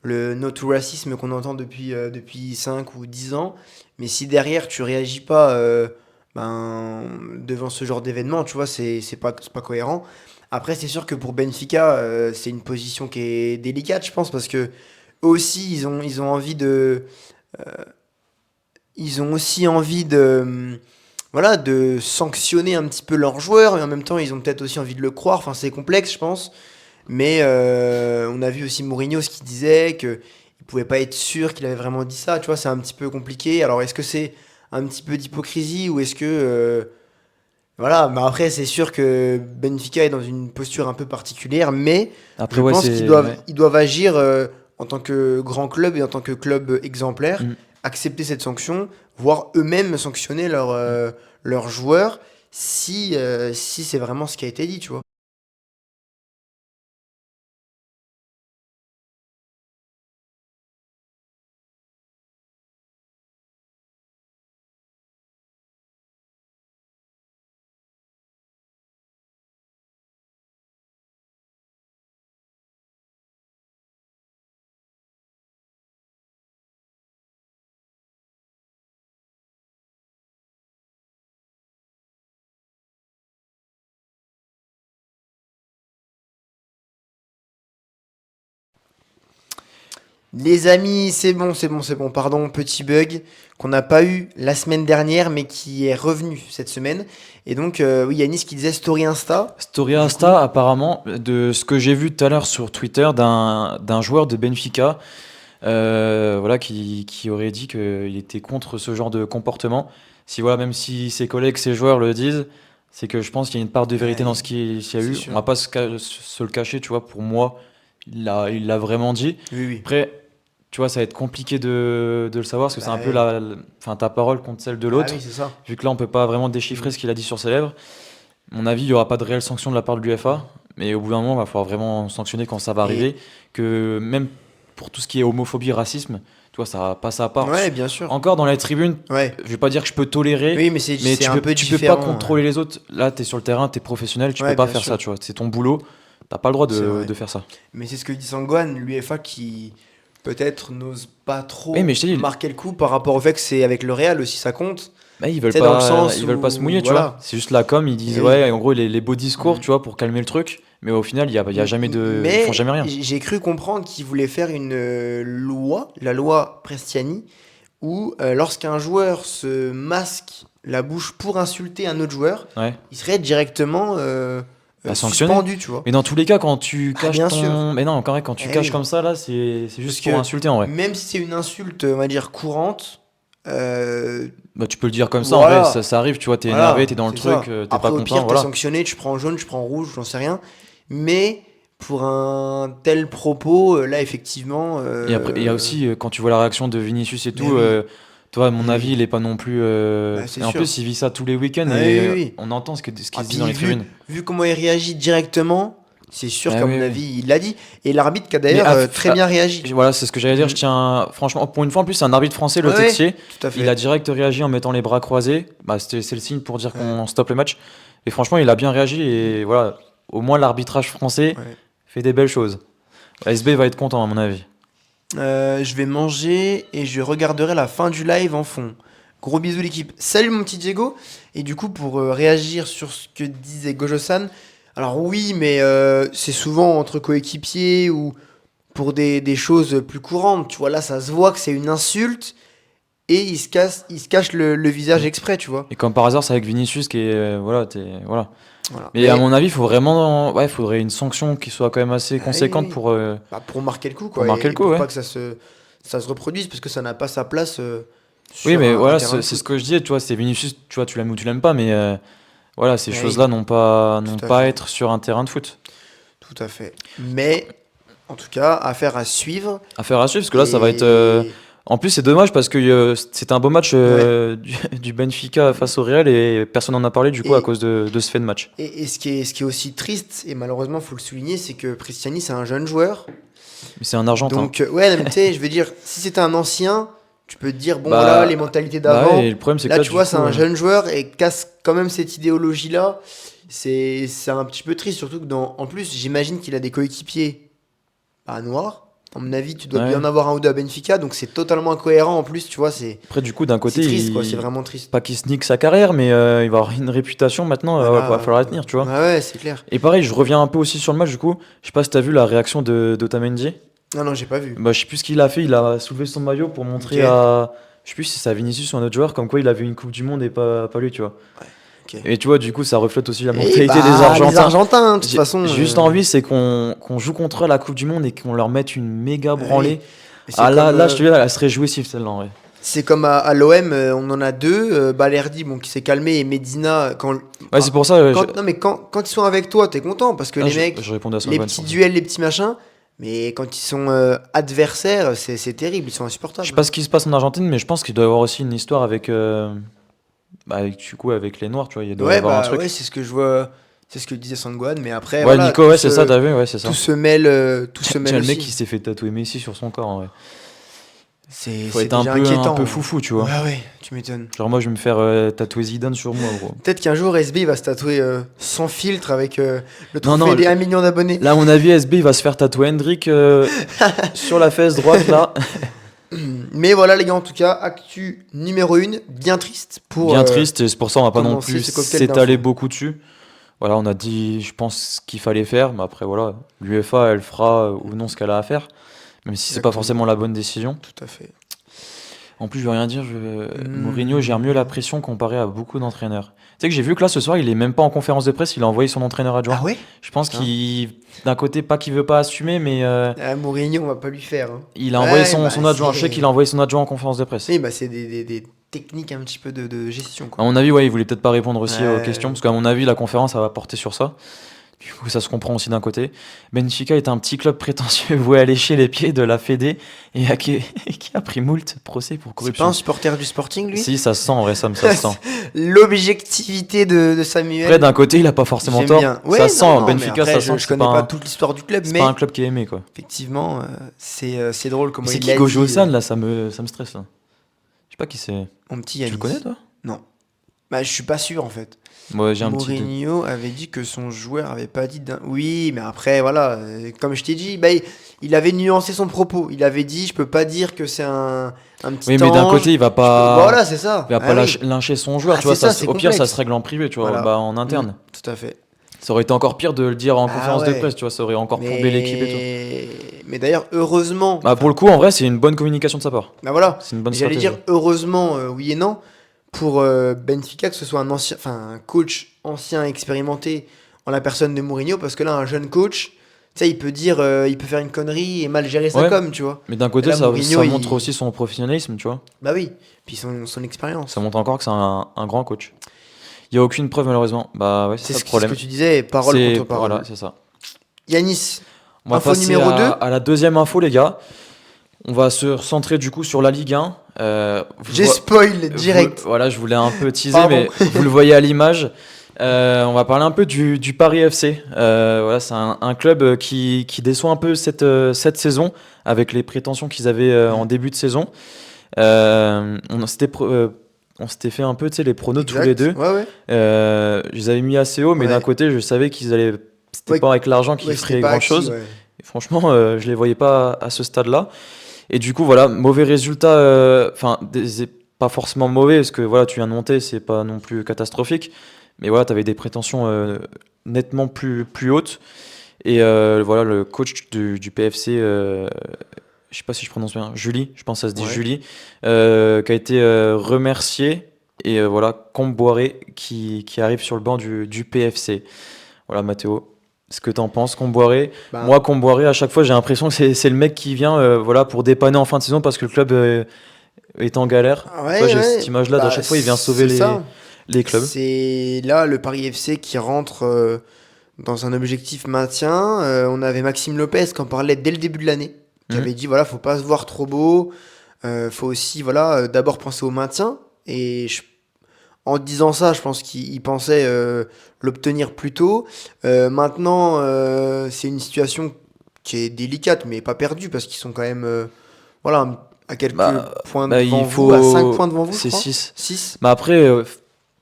le no to racisme qu'on entend depuis 5 ou 10 ans. Mais si derrière tu réagis pas ben, devant ce genre d'événement, tu vois, c'est pas cohérent. Après, c'est sûr que pour Benfica, c'est une position qui est délicate, je pense, parce que eux aussi, ils ont envie de. Ils ont aussi envie de. Voilà, de sanctionner un petit peu leurs joueurs, mais en même temps, ils ont peut-être aussi envie de le croire. Enfin, c'est complexe, je pense. Mais on a vu aussi Mourinho ce qu'il disait, qu'il ne pouvait pas être sûr qu'il avait vraiment dit ça. Tu vois, c'est un petit peu compliqué. Alors, est-ce que c'est un petit peu d'hypocrisie ou est-ce que. Voilà, mais après, c'est sûr que Benfica est dans une posture un peu particulière, mais Après, je ouais, pense c'est. Ouais. ils doivent agir en tant que grand club et en tant que club exemplaire, Mm. accepter cette sanction, voire eux-mêmes sanctionner leurs joueurs si c'est vraiment ce qui a été dit, tu vois. Les amis, c'est bon, pardon, petit bug qu'on n'a pas eu la semaine dernière, mais qui est revenu cette semaine. Et donc, oui, Yanis qui disait Story Insta, Story du coup. Insta, apparemment, de ce que j'ai vu tout à l'heure sur Twitter d'un joueur de Benfica. voilà, qui aurait dit qu'il était contre ce genre de comportement. Si voilà, même si ses collègues, ses joueurs le disent, c'est que je pense qu'il y a une part de vérité dans ce qu'il y a c'est eu. sûr. On va pas se le cacher, tu vois. Pour moi, il l'a vraiment dit. Oui, oui. Après, tu vois, ça va être compliqué de le savoir parce que c'est un peu Ouais. enfin, ta parole contre celle de Ah l'autre. oui, c'est ça. Vu que là, on peut pas vraiment déchiffrer ce qu'il a dit sur ses lèvres. À mon avis, il y aura pas de réelle sanction de la part de l'UEFA. Mais au bout d'un moment, il va falloir vraiment sanctionner quand ça va Et arriver. Que même pour tout ce qui est homophobie, racisme, tu vois, ça passe à part. ouais, bien sûr. Encore dans les tribunes, Ouais. je vais pas dire que je peux tolérer, Oui, mais c'est mais c'est un peu tu peux pas différent. contrôler les autres. Là, tu es sur le terrain, tu es professionnel, tu Ouais, peux pas bien faire sûr. ça, tu vois. C'est ton boulot, t'as pas le droit C'est vrai. de faire ça. Mais c'est ce que dit Sangwan, l'UEFA qui peut-être n'ose pas trop Oui, mais je t'ai dit, marquer le coup par rapport au fait que c'est avec le Real aussi, ça compte. bah, C'est dans le sens ils veulent pas se mouiller, où, tu vois. voilà. C'est juste la com, ils disent, Et ouais, oui. en gros, les beaux discours, Mm. tu vois, pour calmer le truc. Mais au final, il y a jamais ils font Mais jamais rien. j'ai cru comprendre qu'ils voulaient faire une loi, la loi Prestiani, où lorsqu'un joueur se masque la bouche pour insulter un autre joueur, Ouais. il serait directement Bah, sanctionné. suspendu, tu vois. Mais dans tous les cas, quand tu Ah, caches bien ton. sûr. Mais non, encore quand tu Eh caches oui. comme ça, là, c'est Parce juste pour que insulter en vrai. même si c'est une insulte, on va dire, courante, euh, Bah, tu peux le dire comme ça, en vrai, voilà, ça arrive, tu vois, t'es énervé, voilà, t'es dans le c'est truc, ça. t'es Après, pas au content, pire, t'es voilà. sanctionné, tu prends jaune, tu prends rouge, j'en sais rien. Mais pour un tel propos, là, effectivement, Et après, il y a aussi, quand tu vois la réaction de Vinicius et mais tout, oui, toi, à mon mais avis, oui, il est pas non plus. bah, c'est Et en sûr. plus, il vit ça tous les week-ends Ah oui, et oui, oui. on entend ce qui Ah, se dit dans puis les tribunes. vu comment il réagit directement, c'est sûr Ah qu'à oui, mon oui. avis, il l'a dit. Et l'arbitre qui a Mais d'ailleurs très bien réagi. voilà, c'est ce que j'allais dire. Je Mm. tiens, franchement, pour une fois, en plus, c'est un arbitre français, le Ouais, ouais, Texier. tout à Il a fait. direct réagi en mettant les bras croisés. Bah, c'est le signe pour dire Ouais, qu'on stoppe le match. Et franchement, il a bien réagi et voilà, au moins l'arbitrage français ouais. fait des belles choses. SB va être content, à mon avis. Je vais manger et je regarderai la fin du live en fond. Gros bisous l'équipe. Salut mon petit Diego. Et du coup pour réagir sur ce que disait Gojo-san, alors oui mais c'est souvent entre coéquipiers ou pour des choses plus courantes. Tu vois là ça se voit que c'est une insulte et il se cache le visage exprès tu vois. Et comme par hasard, c'est avec Vinicius qui est. Voilà, voilà. Voilà. Mais à mon avis, il faut vraiment. Ouais, il faudrait une sanction qui soit quand même assez Ah oui, conséquente oui. Bah, pour marquer le coup pour quoi marquer le et coup, pour ouais. pas que ça se reproduise parce que ça n'a pas sa place Oui, sur mais un voilà, terrain de c'est foot. ce que je disais, tu vois, c'est Vinicius, tu vois, tu l'aimes ou tu l'aimes pas, mais voilà, ces Ah choses-là oui, n'ont tout à pas à fait. être sur un terrain de foot. Tout à fait. Mais, en tout cas, affaire à suivre. Affaire à suivre, parce que là, ça va être. Et En plus, c'est dommage parce que c'était un beau match ouais. du Benfica face au Real et personne n'en a parlé du coup à Et, cause de ce fait de match. et ce qui est aussi triste, et malheureusement, il faut le souligner, c'est que Cristiani, c'est un jeune joueur. Mais c'est un Argentin. Donc, ouais, mais tu sais, je veux dire, si c'était un ancien, tu peux te dire, bon, voilà, les Bah, mentalités bah ouais, d'avant. et le problème, c'est que Là, là, tu du vois, c'est coup. un jeune joueur et casse quand même cette idéologie-là. C'est un petit peu triste, surtout que en plus, j'imagine qu'il a des coéquipiers pas noirs. À mon avis, tu dois bien Ouais. en avoir un ou deux à Benfica, donc c'est totalement incohérent en plus, tu vois, Après, du coup, d'un c'est côté, triste, quoi, c'est vraiment triste. pas qu'il se nique sa carrière, mais il va avoir une réputation maintenant, va Voilà, falloir la tenir, tu vois. ouais, ouais, c'est clair. Et pareil, je reviens un peu aussi sur le match, du coup. Je sais pas si t'as vu la réaction d'Otamendi. Ah non, j'ai pas vu. Bah, je sais plus ce qu'il a fait, il a soulevé son maillot pour Ok, montrer à. Je sais plus si c'est à Vinicius ou un autre joueur, comme quoi il avait une Coupe du Monde et pas lui, tu vois. ok. Et tu vois, du coup, ça reflète aussi la Et mentalité des bah, les Argentins. Argentins, hein, de toute J'ai façon. j'ai juste envie, c'est qu'on joue contre eux à la Coupe du Monde et qu'on leur mette une méga Oui. branlée. Mais Ah là, je te dis, elle serait jouissive celle-là, en vrai. c'est comme à l'OM, on en a deux. Balerdi, bon, qui s'est calmé, et Medina, Ouais, c'est pour ça, non, mais quand ils sont avec toi, t'es content, parce que les mecs, je répondais à les Sangwan petits sur ça. duels, les petits machins, mais quand ils sont adversaires, c'est terrible, ils sont Je sais insupportables. pas ce qui se passe en Argentine, mais je pense qu'il doit y avoir aussi une histoire du coup, avec les Noirs, tu vois, il doit y Ouais, avoir un bah truc. ouais, c'est ce que je vois, c'est ce que disait Sangwan, mais après, Ouais, voilà, Nico, ouais, c'est ça, t'as vu, ouais, c'est ça. tout se mêle Tiens, le mec aussi. qui s'est fait tatouer Messi sur son corps, en vrai. Faut C'est être un déjà peu, inquiétant. un peu foufou, tu vois. Ouais, ouais, tu m'étonnes. Genre, moi, je vais me faire tatouer Zidane sur moi, gros. Peut-être qu'un jour, SB va se tatouer sans filtre avec le Non, trophée non, des 1 million d'abonnés. là, à mon avis, SB, il va se faire tatouer Hendrik sur la fesse droite, là. Mais voilà, les gars, en tout cas, actu numéro 1, bien triste pour Bien triste, et c'est pour ça, on va pas non commencer plus ce cocktail s'étaler d'infos. beaucoup dessus. Voilà, on a dit, je pense, ce qu'il fallait faire, mais après, voilà, l'UEFA, elle fera ou non ce qu'elle a à faire, même si c'est pas Exactement. forcément la bonne décision. Tout à fait. En plus, je veux rien dire, Mourinho gère mieux la pression comparé à beaucoup d'entraîneurs. Tu sais que j'ai vu que là, ce soir, il est même pas en conférence de presse, il a envoyé son entraîneur adjoint. Ah ouais? Je pense Putain. d'un côté, pas qu'il veut pas assumer, mais Ah, Mourinho, on va pas lui faire. Hein. il a envoyé Ouais, son adjoint. Je sais qu'il a envoyé son adjoint en conférence de presse. Oui, bah c'est des techniques un petit peu de gestion, À quoi. mon avis, ouais, il voulait peut-être pas répondre aussi aux Ouais. questions, parce qu'à mon avis, la conférence, ça va porter sur ça. Du coup, ça se comprend aussi d'un côté. Benfica est un petit club prétentieux voué à lécher les pieds de la Fédé qui a pris moult procès pour C'est pas corruption. un supporter du Sporting, lui? Si, ça se sent, en vrai, ça se sent. L'objectivité de Samuel. Après, d'un côté, il a pas forcément J'aime tort. bien. Ouais, Ça se sent, non, non, mais Benfica, après, ça sent que je c'est connais pas pas un, toute l'histoire du club, c'est mais pas un club qui est aimé, quoi. effectivement, c'est drôle comment C'est il qui l'a Gojo dit, San, là, ça me stresse, là. Je sais pas qui c'est. mon petit Tu le Yanis. connais, toi? Non. Bah, je suis pas sûr, en fait. Ouais, j'ai un petit doute. Mourinho avait dit que son joueur avait pas dit d'un... Oui, mais après, voilà, comme je t'ai dit, bah, il avait nuancé son propos. Il avait dit, je peux pas dire que c'est un petit Oui, mais d'un ange. côté, il va Je peux- pas, Voilà, c'est ça. il va Ah pas oui. lyncher son joueur, Ah, tu vois. c'est ça, c'est Au pire, ça complexe. se règle en privé, tu vois, Voilà. bah, en interne. Tout à fait. Ça aurait été encore pire de le dire en Ah conférence de ouais. presse, tu vois. Ça aurait encore plombé l'équipe et tout. Mais d'ailleurs, heureusement... Bah, pour le coup, en vrai, c'est une bonne communication de sa part. Bah voilà. C'est une bonne J'allais stratégie. dire heureusement, oui et non, pour Benfica que ce soit un coach ancien expérimenté en la personne de Mourinho, parce que là, un jeune coach, tu sais, il peut dire, il peut faire une connerie et mal gérer sa Ouais. com, tu vois. Mais d'un côté, Et là, ça Mourinho, montre il- aussi son professionnalisme, tu vois. Bah oui, puis son expérience. Ça montre encore que c'est un grand coach. Il n'y a aucune preuve, malheureusement. Bah ouais, c'est C'est ça ce le problème. que tu disais, parole C'est contre parole. Voilà, c'est ça. Yanis, On va info passer numéro 2. à la deuxième info, les gars. On va se centrer du coup sur la Ligue 1. J'ai spoil direct. Voilà, je voulais un peu teaser, Pardon. mais vous le voyez à l'image. On va parler un peu du Paris FC. Voilà, c'est un club qui déçoit un peu cette saison avec les prétentions qu'ils avaient en début de saison. On s'était fait un peu, tu sais, les pronos tous Exact. les deux. Ouais, ouais. Je les avais mis assez haut, mais Ouais. d'un côté, je savais qu'ils allaient. C'était Ouais. pas avec l'argent qu'ils Ouais, feraient c'était pas grand acquis, chose. ouais. Et franchement, je les voyais pas à ce stade-là. Et du coup, voilà, mauvais résultat. Enfin, pas forcément mauvais, parce que voilà, tu viens de monter, c'est pas non plus catastrophique. Mais voilà, tu avais des prétentions nettement plus hautes. Et voilà, le coach du PFC, je sais pas si je prononce bien, Julie, je pense que ça se dit Ouais. Julie, qui a été remercié. Et voilà, Comboiré qui arrive sur le banc du PFC. Voilà, Mathéo. Ce que t'en penses, Comboiré? Bah, Moi, Comboiré, à chaque fois, j'ai l'impression que c'est le mec qui vient voilà, pour dépanner en fin de saison parce que le club est en galère. ouais, Tu vois, j'ai ouais. cette image-là d'à Bah, chaque fois, il vient sauver c'est ça. les clubs. C'est là le Paris FC qui rentre dans un objectif maintien. On avait Maxime Lopez qui en parlait dès le début de l'année, qui Mhm. avait dit voilà, faut pas se voir trop beau, faut aussi voilà d'abord penser au maintien. Et en disant ça, je pense qu'il pensait l'obtenir plus tôt. Maintenant, c'est une situation qui est délicate, mais pas perdue parce qu'ils sont quand même voilà à quelques points Bah, devant il vous, à faut. 5 points devant vous, je C'est crois. 6. 6. Mais après,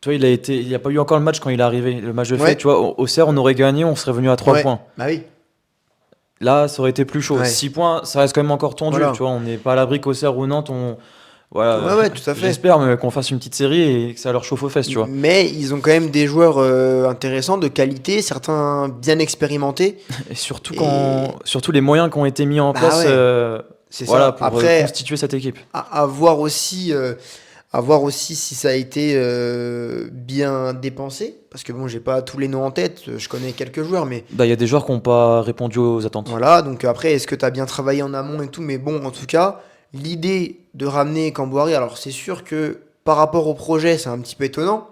tu vois, il n'y a pas eu encore le match quand il est arrivé. Le match de Ouais. fait, tu vois, au CER, on aurait gagné, on serait venu à 3 Ouais. points. Bah oui. Là, ça aurait été plus chaud. Ouais. 6 points, ça reste quand même encore tendu. Voilà. Tu vois, on n'est pas à l'abri qu'au CER ou Nantes, voilà, Ouais, ouais, tout à fait. j'espère qu'on fasse une petite série et que ça leur chauffe aux fesses, tu vois. Mais ils ont quand même des joueurs intéressants, de qualité, certains bien expérimentés. Et surtout, Et- surtout les moyens qui ont été mis en Bah place ouais. C'est voilà, ça. pour Après, constituer cette équipe. à voir aussi, si ça a été bien dépensé. Parce que bon, j'ai pas tous les noms en tête, je connais quelques joueurs, mais Bah, il y a des joueurs qui n'ont pas répondu aux attentes. voilà. Donc après, est-ce que tu as bien travaillé en amont et tout? Mais bon, en tout cas, l'idée de ramener Camboire, alors c'est sûr que par rapport au projet, c'est un petit peu étonnant,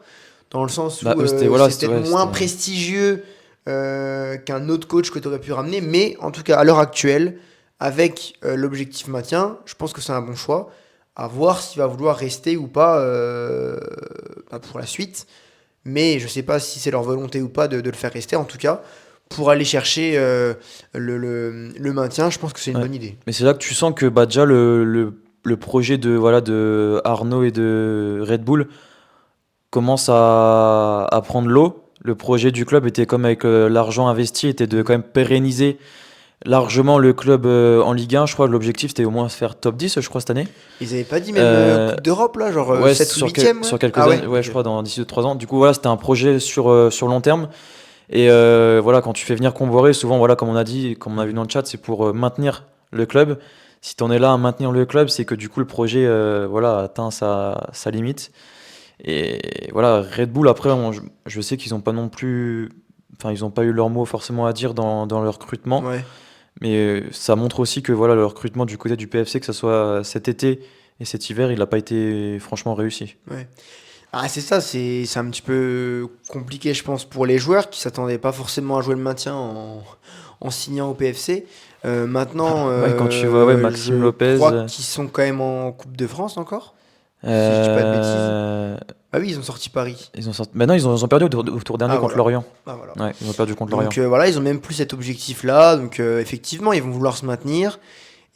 dans le sens où Bah, c'est c'était peut-être moins c'était- prestigieux qu'un autre coach que tu aurais pu ramener, mais en tout cas, à l'heure actuelle, avec l'objectif maintien, je pense que c'est un bon choix. À voir s'il va vouloir rester ou pas pour la suite. Mais je sais pas si c'est leur volonté ou pas de le faire rester. En tout cas, pour aller chercher le maintien, je pense que c'est une Ouais. bonne idée. Mais c'est là que tu sens que bah, déjà le projet de Arnaud et de Red Bull commence à prendre l'eau. Le projet du club était comme avec l'argent investi, était de quand même pérenniser largement le club en Ligue 1. Je crois que l'objectif c'était au moins faire top 10, je crois, cette année. Ils avaient pas dit même Coupe d'Europe, là, genre Ouais, 7 ou sur, 8ème sur quelques Ah années, ouais, je ok. crois, d'ici 3 ans. Du coup, voilà, c'était un projet sur long terme. Et voilà, quand tu fais venir Comboiré, souvent, voilà, comme on a dit, comme on a vu dans le chat, c'est pour maintenir le club. Si tu en es là à maintenir le club, c'est que du coup le projet voilà, a atteint sa limite. Et voilà, Red Bull, après, je sais qu'ils n'ont pas non plus. Enfin, ils n'ont pas eu leur mot forcément à dire dans le recrutement. Ouais. Mais ça montre aussi que voilà, le recrutement du côté du PFC, que ce soit cet été et cet hiver, il n'a pas été franchement réussi. Ouais. Ah, c'est ça, c'est un petit peu compliqué, je pense, pour les joueurs qui s'attendaient pas forcément à jouer le maintien en signant au PFC. Maintenant, Ouais, quand tu vois Maxime je Lopez. crois qu'ils sont quand même en Coupe de France encore, si je dis pas de bêtises. Ah oui, ils ont sorti Paris. Maintenant, ils ont perdu au tour dernier Ah, contre voilà. Lorient. Ah, voilà. Ouais, ils ont perdu contre Lorient. Donc voilà, ils ont même plus cet objectif-là. Donc effectivement, ils vont vouloir se maintenir.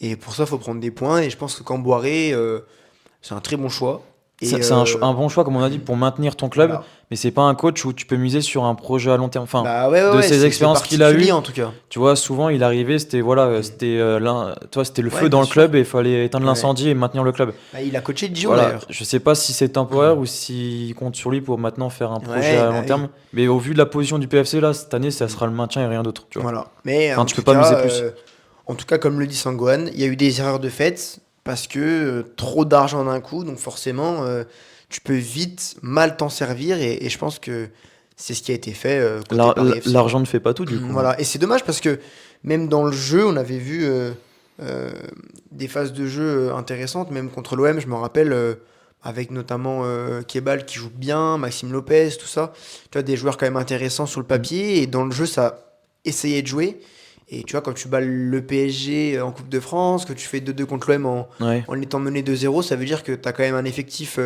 Et pour ça, il faut prendre des points. Et je pense que Camboiré, c'est un très bon choix. Et C'est un bon choix, comme on a dit, pour maintenir ton club, voilà. mais c'est pas un coach où tu peux miser sur un projet à long terme. Enfin, Bah ouais, de ouais, ses c'est expériences qu'il a particulier eues, en tout cas. tu vois, souvent il arrivait, c'était voilà, c'était c'était le Ouais, feu dans bien le sûr. club et il fallait éteindre Ouais. l'incendie et maintenir le club. Bah, il a coaché Dijon Voilà, d'ailleurs. je sais pas si c'est temporaire ou s'il compte sur lui pour maintenant faire un projet Ouais, à bah long oui. terme, mais au vu de la position du PFC là, cette année, ça sera le maintien et rien d'autre, tu vois. Voilà. Mais Enfin, en tu tout peux pas cas, miser plus. en tout cas, comme le dit Sangohan, il y a eu des erreurs de fait parce que trop d'argent d'un coup, donc forcément, tu peux vite mal t'en servir et je pense que c'est ce qui a été fait côté Paris FC. L'argent ne fait pas tout du coup. Voilà. Et c'est dommage parce que même dans le jeu, on avait vu euh, des phases de jeu intéressantes, même contre l'OM, je me rappelle. Avec notamment Kebal qui joue bien, Maxime Lopez, tout ça. Tu vois, des joueurs quand même intéressants sur le papier. Et dans le jeu, ça essayait de jouer. Et tu vois, quand tu bats le PSG en Coupe de France, que tu fais 2-2 contre l'OM Ouais. en étant mené 2-0, ça veut dire que tu as quand même un effectif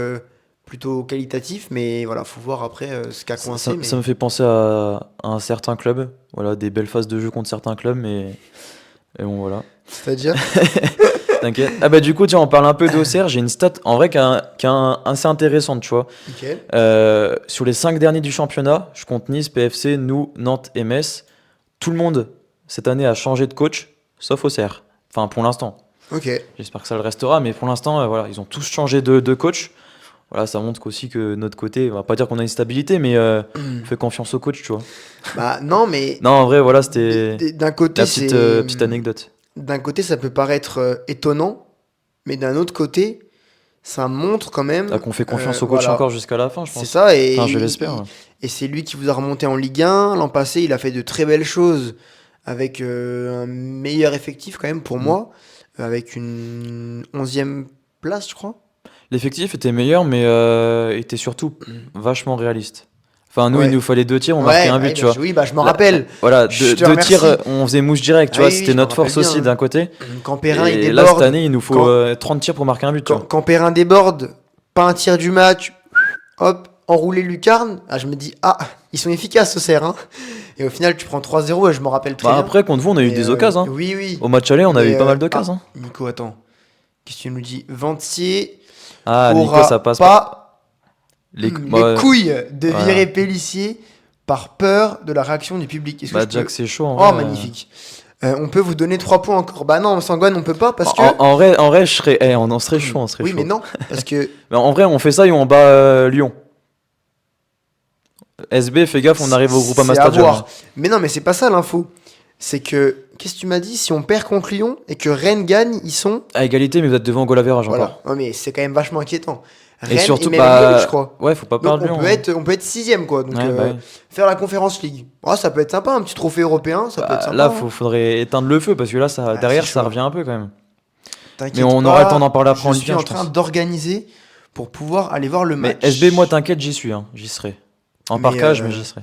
plutôt qualitatif. Mais voilà, faut voir après ce qu'a coincé. Mais... Ça me fait penser à un certain club, voilà, des belles phases de jeu contre certains clubs, mais et bon voilà. C'est-à-dire T'inquiète. Ah bah du coup, tiens, on parle un peu d'Auxerre. J'ai une stat en vrai assez intéressante, tu vois. Ok. Sur les 5 derniers du championnat, je compte Nice, PFC, nous, Nantes et Metz. Tout le monde cette année a changé de coach, sauf Auxerre. Enfin, pour l'instant. Ok. J'espère que ça le restera, mais pour l'instant, voilà, ils ont tous changé de coach. Voilà, ça montre aussi que notre côté, on va pas dire qu'on a une stabilité, mais on fait confiance au coach, tu vois. Bah non, mais Non, en vrai, voilà, c'était d'un côté, la c'est petite anecdote. d'un côté, ça peut paraître étonnant, mais d'un autre côté, ça montre quand même. Là, qu'on fait confiance au coach voilà. encore jusqu'à la fin, je C'est pense. ça, et, Enfin, je l'espère. Ouais. et c'est lui qui vous a remonté en Ligue 1. L'an passé, il a fait de très belles choses avec un meilleur effectif quand même pour moi, avec une 11e place, je crois. L'effectif était meilleur, mais était surtout vachement réaliste. Enfin, nous, il Ouais. nous fallait 2 tirs, on Ouais, marquait un ouais, but, tu bah, vois. oui, bah, je m'en Là, rappelle. Voilà, Je te 2 tirs, remercie. on faisait mouche direct, tu Ah vois, oui, oui, c'était je m'en notre force rappelle bien, aussi hein. d'un côté. Quand Perrin il Et là, cette déborde, année, il nous faut quand, 30 tirs pour marquer un but, tu vois. quand Perrin déborde, pas un tir du match, hop, enroulé lucarne. Ah, je me dis, ah, ils sont efficaces, ce cerf. Hein. Et au final, tu prends 3-0 et je me rappelle très Bah, bien. après, contre vous, on a eu Mais, des occasions. Hein. Oui, oui. Au match aller, on a Mais, eu pas mal d'occasions. ah, Nico, attends. Qu'est-ce que tu nous dis? Ventier Ah, Nico, aura ça passe pas. pas Les, les bah, couilles de voilà. virer Pélissier par peur de la réaction du public. Est-ce que bah, je peux- Jack, c'est chaud. En Oh, vrai. magnifique. On peut vous donner 3 points encore. Bah non, Sangohan, on peut pas parce que... En vrai, je serais, on en serait chaud, on serait Oui, chaud. mais non, parce que Mais en vrai, on fait ça et on bat Lyon. SB, fais gaffe, on arrive au Groupama c'est à Stadium. voir. Mais non, mais c'est pas ça l'info. C'est que, qu'est-ce que tu m'as dit? Si on perd contre Lyon et que Rennes gagne, ils sont... À égalité, mais vous êtes devant au goal average Voilà. encore. Non, mais c'est quand même vachement inquiétant. Rennes Et surtout, même bah, Lyon, je crois. ouais, faut pas Donc perdre Lyon. on peut être 6ème, quoi. Donc Ouais, bah ouais. faire la Conférence League. Oh, ça peut être sympa, un petit trophée européen, ça peut être Bah, sympa. là, hein. faudrait éteindre le feu parce que là, ça, Ah, derrière, c'est ça chaud. revient un peu quand même. T'inquiète Mais on pas, aura le temps d'en parler après en Je Ligue suis 1, en je train pense. d'organiser pour pouvoir aller voir le Mais match. SB, moi, t'inquiète, j'y suis. Hein. J'y serai. En Mais, parkage, mais j'y serai.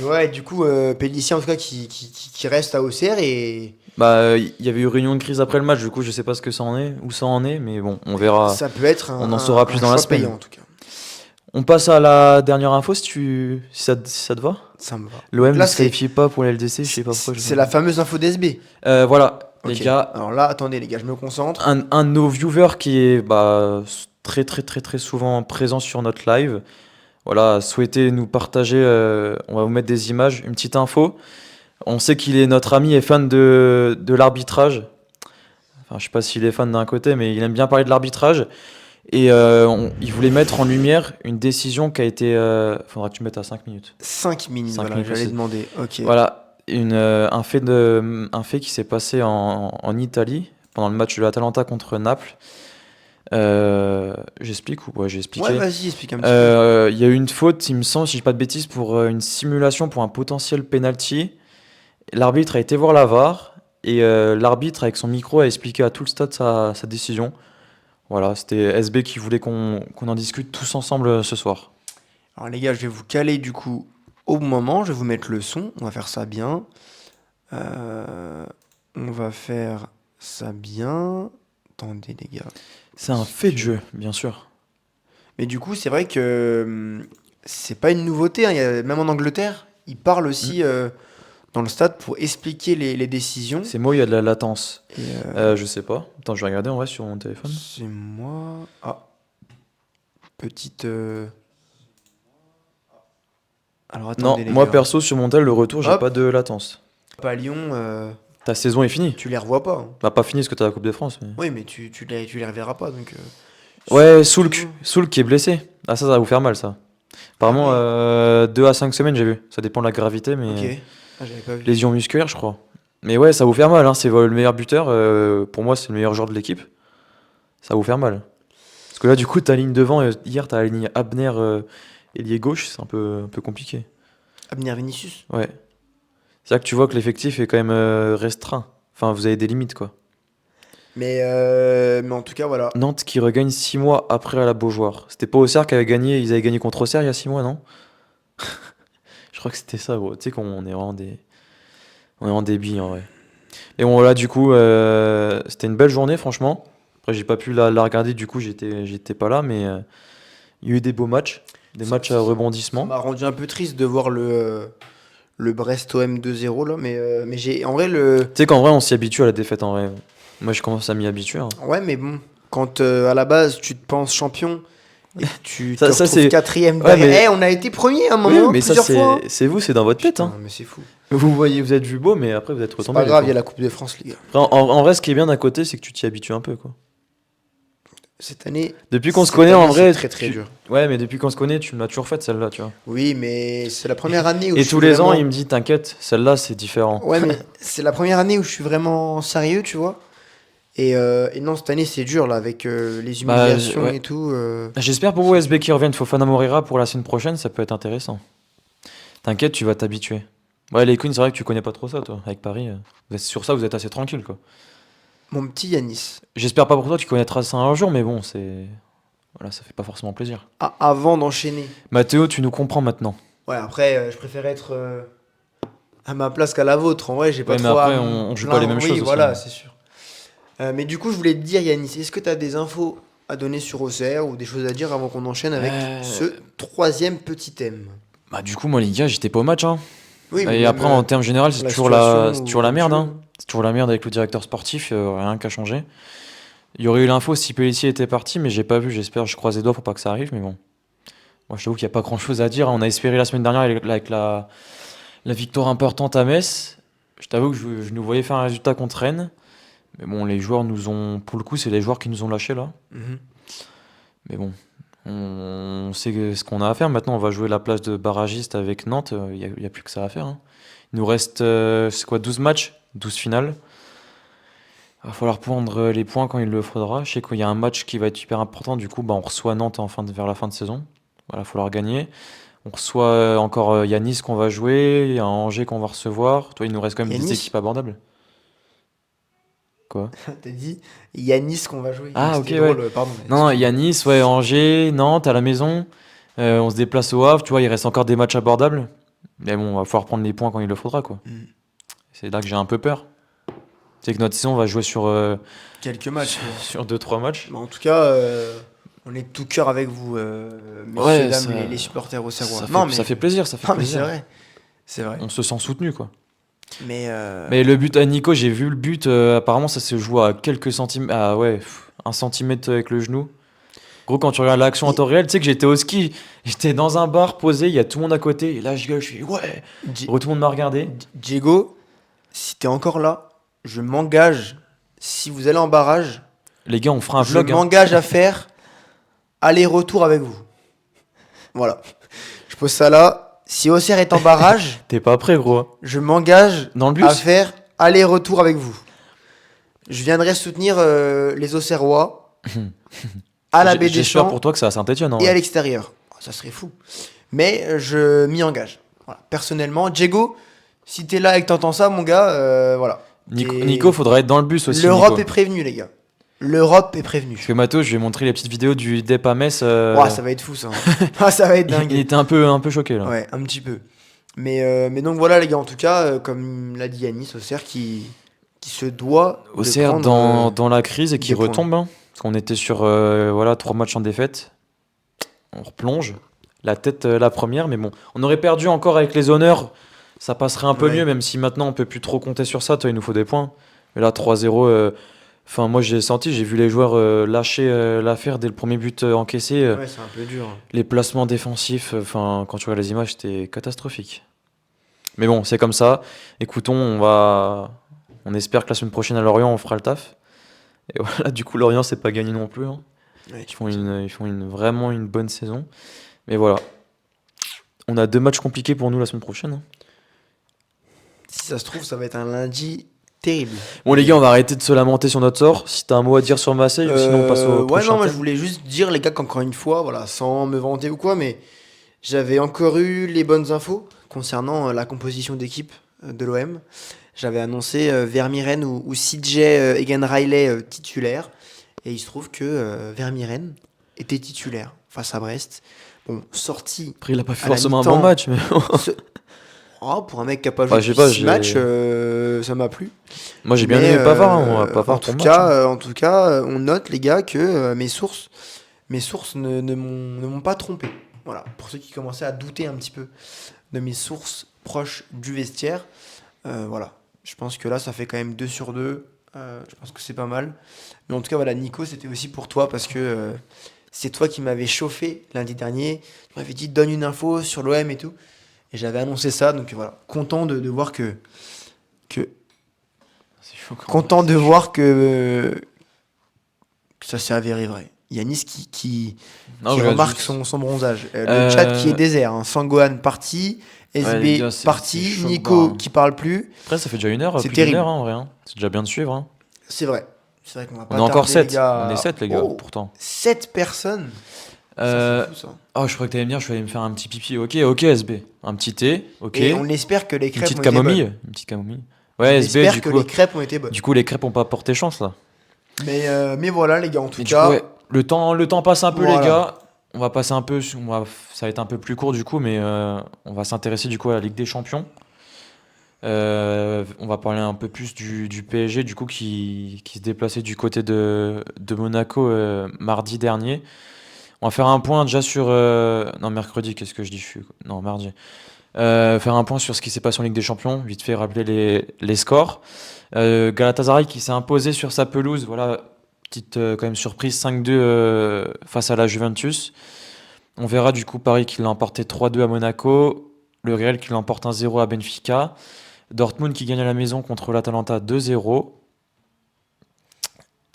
Ouais, du coup, Pélissier, en tout cas, qui reste à Auxerre et Bah, il y avait eu réunion de crise après le match, du coup, je sais pas ce que ça en est, où ça en est, mais bon, on verra. ça peut être on en saura plus dans la choix semaine. payant, en tout cas. On passe à la dernière info si ça te va. Ça me va. L'OM Là, ne se qualifie pas pour la LDC, je sais pas pourquoi. C'est la fameuse info d'SB. Voilà, les Ok. gars, Alors là, attendez, les gars, je me concentre. un de nos viewers qui est très très très très souvent présent sur notre live, voilà, a souhaité nous partager, on va vous mettre des images, une petite info. On sait qu'il est notre ami et fan de l'arbitrage. Enfin, je sais pas s'il est fan d'un côté, mais il aime bien parler de l'arbitrage. Et il voulait mettre en lumière une décision qui a été... faudra que tu mettes à 5 minutes. 5 minutes, 5 voilà, minutes j'allais aussi. demander. Ok. Voilà, un fait qui s'est passé en Italie, pendant le match de l'Atalanta contre Naples. J'explique ou ouais, j'ai expliqué. Ouais, vas-y, explique un petit peu. Il y a eu une faute, il me semble, si je dis pas de bêtises, pour une simulation pour un potentiel penalty. L'arbitre a été voir la VAR et l'arbitre, avec son micro, a expliqué à tout le stade sa décision. Voilà, c'était SB qui voulait qu'on en discute tous ensemble ce soir. Alors les gars, je vais vous caler du coup au bon moment, je vais vous mettre le son, on va faire ça bien. On va faire ça bien. Attendez les gars. C'est un fait de jeu, bien sûr. Mais du coup, c'est vrai que c'est pas une nouveauté, hein. Même en Angleterre, ils parlent aussi dans le stade pour expliquer les décisions. C'est moi, il y a de la latence. Et, Je sais pas. Attends, je vais regarder en vrai sur mon téléphone. c'est moi. Ah, petite. Alors Non, attendez les moi gars. perso, sur mon tel, le retour, j'ai Hop. pas de latence. Pas Lyon, Ta saison est finie. tu les revois pas, hein. Bah, pas finie parce que t'as la Coupe de France. Mais... Oui, mais tu les reverras pas donc. Ouais, Soulk qui est blessé. Ah, ça va vous faire mal, ça. Apparemment, 2 à 5 semaines, j'ai vu. Ça dépend de la gravité, mais. Ok. Ah, j'avais pas vu. Lésion musculaire, je crois. Mais ouais, ça va vous faire mal, hein. C'est le meilleur buteur. Pour moi, c'est le meilleur joueur de l'équipe. Ça va vous faire mal. Parce que là, du coup, ta ligne devant, hier, t'as aligné Abner, ailier gauche, c'est un peu compliqué. Abner Vinicius. Ouais. C'est là que tu vois que l'effectif est quand même restreint. Enfin, vous avez des limites, quoi. Mais en tout cas, voilà. Nantes qui regagne 6 mois après à la Beaujoire. C'était pas Auxerre qui avait gagné, ils avaient gagné contre Auxerre il y a 6 mois, non? Je crois que c'était ça, gros. Tu sais qu'on est vraiment des. On est en débit, en vrai. Et bon, voilà, du coup, c'était une belle journée, franchement. Après, j'ai pas pu la regarder, du coup, j'étais pas là, mais il y a eu des beaux matchs. Des matchs à Ça rebondissement. m'a rendu un peu triste de voir le Brest OM 2-0 là, mais j'ai en vrai le. Tu sais qu'en vrai, on s'y habitue à la défaite, en vrai. Moi, je commence à m'y habituer, hein. Ouais, mais bon, quand à la base tu te penses champion et que tu Ça, te ça, retrouves c'est- quatrième Ouais, derrière. mais- Eh, on a été premier à un Oui, moment, mais ça, plusieurs fois, hein. c'est vous, c'est dans votre tête, Putain, hein. mais c'est fou. Vous êtes vu beau, mais après, vous êtes C'est retombé. pas des grave, il fois. y a la Coupe de France, les gars. Après, en vrai, ce qui est bien d'un côté, c'est que tu t'y habitues un peu, quoi. Cette année. Depuis qu'on se cette connaît, en année, vrai, c'est très très dur. Ouais, mais depuis qu'on se connaît, tu me l'as toujours faite, celle-là, tu vois. Oui, mais c'est la première année où Et je tous suis les ans, vraiment- il me dit, t'inquiète, celle-là, c'est différent. Ouais, mais c'est la première année où je suis vraiment sérieux, tu vois. Et non, cette année c'est dur là, avec les Bah, humiliations ouais. et tout. J'espère pour vous, SB, qui reviennent Fofana Moreira pour la semaine prochaine, ça peut être intéressant. T'inquiète, tu vas t'habituer. Ouais, les Queens, c'est vrai que tu connais pas trop ça, toi. Avec Paris, sur ça, vous êtes assez tranquille, quoi. Mon petit Yanis. J'espère pas pour toi que tu connaîtras ça un jour, mais bon, c'est. Voilà, ça fait pas forcément plaisir. Ah, avant d'enchaîner. Mathéo, tu nous comprends maintenant. Ouais, après, je préfère être à ma place qu'à la vôtre. En vrai, j'ai pas Ouais, mais trop après, à on joue plaindre. pas les mêmes Oui, choses aussi, voilà, hein. c'est sûr. Mais du coup, je voulais te dire, Yanis, est-ce que tu as des infos à donner sur Auxerre ou des choses à dire avant qu'on enchaîne avec ce troisième petit thème? Bah, du coup, moi, les gars, j'étais pas au match, hein. Oui, mais Et même, après, en termes généraux, c'est la toujours la situation merde, ou- hein. C'est toujours la merde avec le directeur sportif, rien qu'à changer. Il y aurait eu l'info si Pellissier était parti, mais j'ai pas vu, j'espère, je croise les doigts pour pas que ça arrive, mais bon. Moi, je t'avoue qu'il n'y a pas grand chose à dire. On a espéré la semaine dernière avec la victoire importante à Metz. Je t'avoue que je nous voyais faire un résultat contre Rennes. Mais bon, les joueurs nous ont. Pour le coup, c'est les joueurs qui nous ont lâchés là. Mhm. Mais bon, on sait ce qu'on a à faire. Maintenant, on va jouer la place de barragiste avec Nantes. Il n'y a plus que ça à faire, hein. Il nous reste, c'est quoi, 12 matchs, 12 finales. Il va falloir prendre les points quand il le faudra. Je sais qu'il y a un match qui va être hyper important. Du coup, bah, on reçoit Nantes vers la fin de saison. Voilà, il va falloir gagner. On reçoit encore, il y a Nice qu'on va jouer, il y a Angers qu'on va recevoir. Toi, il nous reste quand même Il y a 10 Nice équipes abordables. Quoi? T'as dit Yanis qu'on va jouer. Ah, C'était ok, drôle, pardon. Non, il y a Nice, ouais, Angers, Nantes à la maison. On se déplace au Havre, tu vois, il reste encore des matchs abordables. Mais bon, il va falloir prendre les points quand il le faudra, quoi. Mm. C'est là que j'ai un peu peur. C'est que notre saison va jouer sur Quelques matchs. sur 2-3 matchs. Mais en tout cas, on est de tout cœur avec vous, messieurs, Ouais, dames, ça- les supporters au Serrois. Ça fait plaisir, ça fait Non, mais plaisir. c'est vrai. C'est vrai. On se sent soutenu, quoi. Mais, Mais le but à Nico, j'ai vu le but, apparemment ça se joue à quelques centimètres, ah ouais, 1 centimètre avec le genou. Gros, quand tu regardes l'action en temps réel, tu sais que j'étais au ski, j'étais dans un bar posé, il y a tout le monde à côté, et là je gueule, je fais ouais. Gros, tout le monde m'a regardé. Diego, si t'es encore là, je m'engage, si vous allez en barrage, Les gars, on fera un je vlog, hein. m'engage à faire aller-retour avec vous. Voilà. Je pose ça là. Si Auxerre est en barrage, T'es pas prêt, gros. je m'engage Dans le à bus? faire aller-retour avec vous. Je viendrai soutenir les Auxerrois à la baie des J'espère Champs pour toi que c'est à Saint-Etienne. et à l'extérieur. Oh, ça serait fou. Mais je m'y engage. Voilà. Personnellement, Diego, si t'es là et que t'entends ça, mon gars, voilà. Nico, faudra être dans le bus aussi. L'Europe Nico. est prévenue, les gars. L'Europe est prévenue. Parce que Matos, je lui ai montré les petites vidéos du Dep à Metz. Ouah, ça va être fou, ça. Ah, ça va être Il dingue. était un peu choqué là. Ouais, un petit peu. Mais donc voilà, les gars, en tout cas, comme l'a dit Yanis, Auxerre qui se doit de Auxerre prendre, dans la crise et qui des points. retombe. Hein. Parce qu'on était sur 3 matchs en défaite. On replonge. La tête la première, mais bon. On aurait perdu encore avec les honneurs. Ça passerait un peu Ouais. mieux, même si maintenant on peut plus trop compter sur ça. Toi, il nous faut des points. Mais là, 3-0. Enfin, moi j'ai senti, j'ai vu les joueurs lâcher l'affaire dès le premier but encaissé. Ouais, c'est un peu dur. Les placements défensifs, enfin, quand tu regardes les images, c'était catastrophique. Mais bon, c'est comme ça. Écoutons, on espère que la semaine prochaine à Lorient, on fera le taf. Et voilà, du coup, Lorient, c'est pas gagné non plus. Hein. Ouais, Ils font vraiment une bonne saison. Mais voilà. On a 2 matchs compliqués pour nous la semaine prochaine. Hein. si ça se trouve, ça va être un lundi terrible. Bon, les gars, on va arrêter de se lamenter sur notre sort. Si t'as un mot à dire sur Marseille, ou sinon on passe au Ouais, prochain non, moi je thème. voulais juste dire, les gars, qu'encore une fois, voilà, sans me vanter ou quoi, mais j'avais encore eu les bonnes infos concernant la composition d'équipe de l'OM. J'avais annoncé Vermiren ou CJ Egan Riley titulaire. Et il se trouve que Vermiren était titulaire face à Brest. Bon, sorti Après, il a pas fait à la forcément un mi-temps. bon match, mais ce- Oh, pour un mec qui n'a pas Bah, joué je sais depuis pas, 6 matchs, ça m'a plu. moi j'ai bien Mais, aimé Pavard. Hein. On va pas en faire tout ton cas, match. Hein. en tout cas, on note les gars que mes sources ne m'ont pas trompé. Voilà, pour ceux qui commençaient à douter un petit peu de mes sources proches du vestiaire, voilà, je pense que là ça fait quand même 2 sur 2. Je pense que c'est pas mal. Mais en tout cas, voilà, Nico, c'était aussi pour toi parce que c'est toi qui m'avais chauffé lundi dernier. Tu m'avais dit donne une info sur l'OM et tout. Et j'avais annoncé ça, donc voilà, content de voir que C'est chaud quand même. content de voir que ça s'est avéré vrai. Yanis qui Non, je qui regarde remarque juste. son bronzage. Le Euh, chat qui est désert. Hein. Sangohan parti, Ouais, les SB gars, c'est parti, chaud, Nico bah. qui parle plus. Après, ça fait déjà 1 heure, C'est plus terrible. d'1 heure hein, en vrai. Hein. C'est déjà bien de suivre. Hein. C'est vrai. C'est vrai qu'on va pas On est encore tarder, les 7. gars. On est 7, les gars, Oh, pourtant. 7 personnes. Euh, Ça, c'est fou, ça. Oh, je crois que t'allais me dire, je vais aller me faire un petit pipi. Ok, SB. Un petit thé, ok. Et on espère que les Une crêpes petite ont été camomille. bonnes. Une petite camomille. On Ouais, SB, espère que les crêpes ont été bonnes. du coup, les crêpes ont pas porté chance là. Mais voilà, les gars, en tout Et du cas. coup, ouais, le temps passe un peu, Voilà. les gars. On va passer un peu, ça va être un peu plus court du coup, mais on va s'intéresser du coup à la Ligue des Champions. On va parler un peu plus du PSG du coup qui se déplaçait du côté de Monaco mardi dernier. On va faire un point déjà sur non mercredi, qu'est-ce que je dis? Non, mardi. Faire un point sur ce qui s'est passé en Ligue des Champions, vite fait rappeler les scores. Galatasaray qui s'est imposé sur sa pelouse, voilà, petite quand même surprise 5-2 face à la Juventus. On verra du coup Paris qui l'a emporté 3-2 à Monaco, le Real qui l'emporte 1-0 à Benfica, Dortmund qui gagne à la maison contre l'Atalanta 2-0.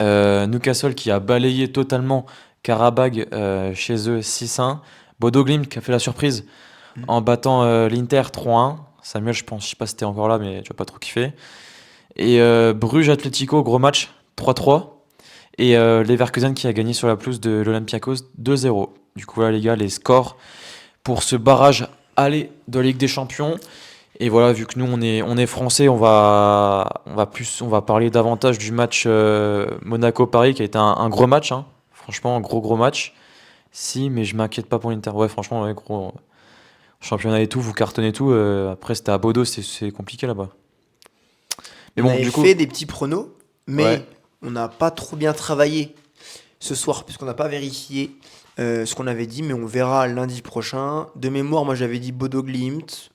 Newcastle qui a balayé totalement Karabag chez eux 6-1. Bodo Glimt qui a fait la surprise en battant l'Inter 3-1. Samuel, je sais pas si t'es encore là, mais tu vas pas trop kiffer. Et Bruges Atlético, gros match 3-3. Et Leverkusen qui a gagné sur la pelouse de l'Olympiakos 2-0. Du coup, là, les gars, les scores pour ce barrage aller de la Ligue des Champions. Et voilà, vu que nous, on est français, on va parler davantage du match Monaco-Paris qui a été un gros match. Hein. Franchement, un gros match. Si, mais je m'inquiète pas pour l'Inter. Ouais, franchement, ouais, gros. Championnat et tout, vous cartonnez tout. Après, c'était à Bordeaux, c'est compliqué là-bas. Mais On bon, avait du coup, fait des petits pronos, mais Ouais. on n'a pas trop bien travaillé ce soir, puisqu'on n'a pas vérifié ce qu'on avait dit, mais on verra lundi prochain. De mémoire, moi j'avais dit Bodo Glimt.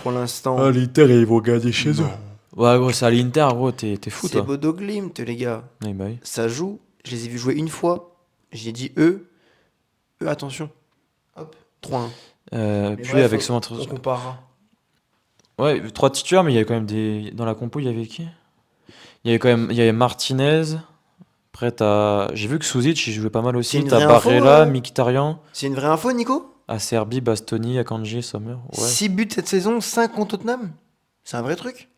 Pour l'instant, l'Inter, ils vont gagner chez non. Ouais, gros, c'est à l'Inter, gros, t'es fou, C'est toi. Bodo Glimt, les gars. Oui, bah oui. Ça joue. Je les ai vus jouer une fois. J'ai dit eux. Eux, attention. Hop, 3-1. Mais Puis bref, avec son on comparera. Ouais, 3 titulaires, mais il y avait quand même des. Dans la compo, il y avait qui? Il y avait Martinez. Après, j'ai vu que Suzic, il jouait pas mal C'est aussi. une T'as vraie info, Barella, Mkhitaryan, C'est une vraie info, Nico? Acerbi, Bastoni, Akanji, Sommer. Ouais. 6 buts cette saison, 5 contre Tottenham. C'est un vrai truc?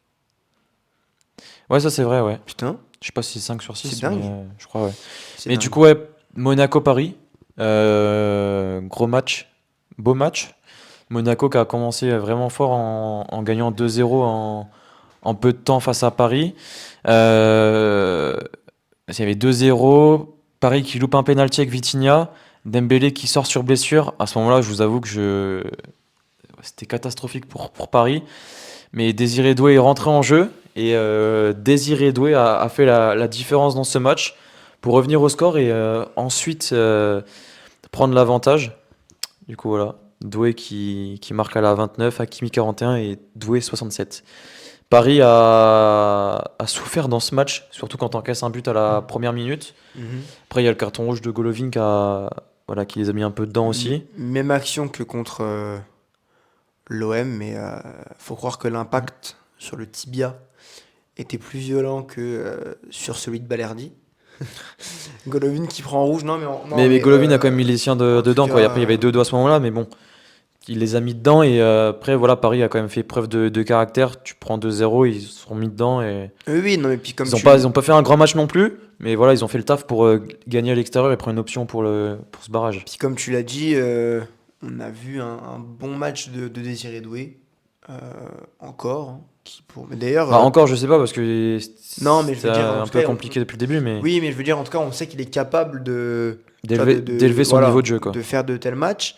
Ouais, ça c'est vrai, ouais. Putain. Je sais pas si c'est 5 sur 6, C'est dingue. mais je crois, ouais. C'est Mais dingue. du coup, ouais, Monaco-Paris, gros match, beau match. Monaco qui a commencé vraiment fort en gagnant 2-0 en peu de temps face à Paris. Euh, Il y avait 2-0, Paris qui loupe un penalty avec Vitinha, Dembélé qui sort sur blessure. À ce moment-là, je vous avoue que c'était catastrophique pour Paris. Mais Désiré Doué est rentré en jeu et Désiré Doué a fait la différence dans ce match pour revenir au score et ensuite prendre l'avantage. Du coup, voilà. Doué qui marque à la 29, Hakimi 41 et Doué 67. Paris a souffert dans ce match, surtout quand t'encaisses un but à la première minute. Mhm. Après, il y a le carton rouge de Golovin voilà, qui les a mis un peu dedans aussi. Même action que contre l'OM, mais faut croire que l'impact sur le tibia était plus violent que sur celui de Balerdi. Golovin qui prend rouge, non mais, Mais Golovin a quand même mis les siens en tout dedans, quoi. Et après, il y cas, avait 2-2 à ce moment-là, mais bon, il les a mis dedans. Et après, voilà, Paris a quand même fait preuve de caractère. Tu prends 2-0, ils se sont mis dedans. Et oui, non mais puis comme ils ont pas fait un grand match non plus, mais voilà, ils ont fait le taf pour gagner à l'extérieur et prendre une option pour ce barrage. puis comme tu l'as dit, on a vu un bon match de Désiré Doué encore, hein, mais d'ailleurs, Bah, encore, je sais pas, parce que non mais je c'était veux dire en un tout peu cas, compliqué depuis le début, mais oui mais je veux dire en tout cas on sait qu'il est capable tu vois, d'élever son voilà, niveau de jeu, quoi. de faire de tels matchs.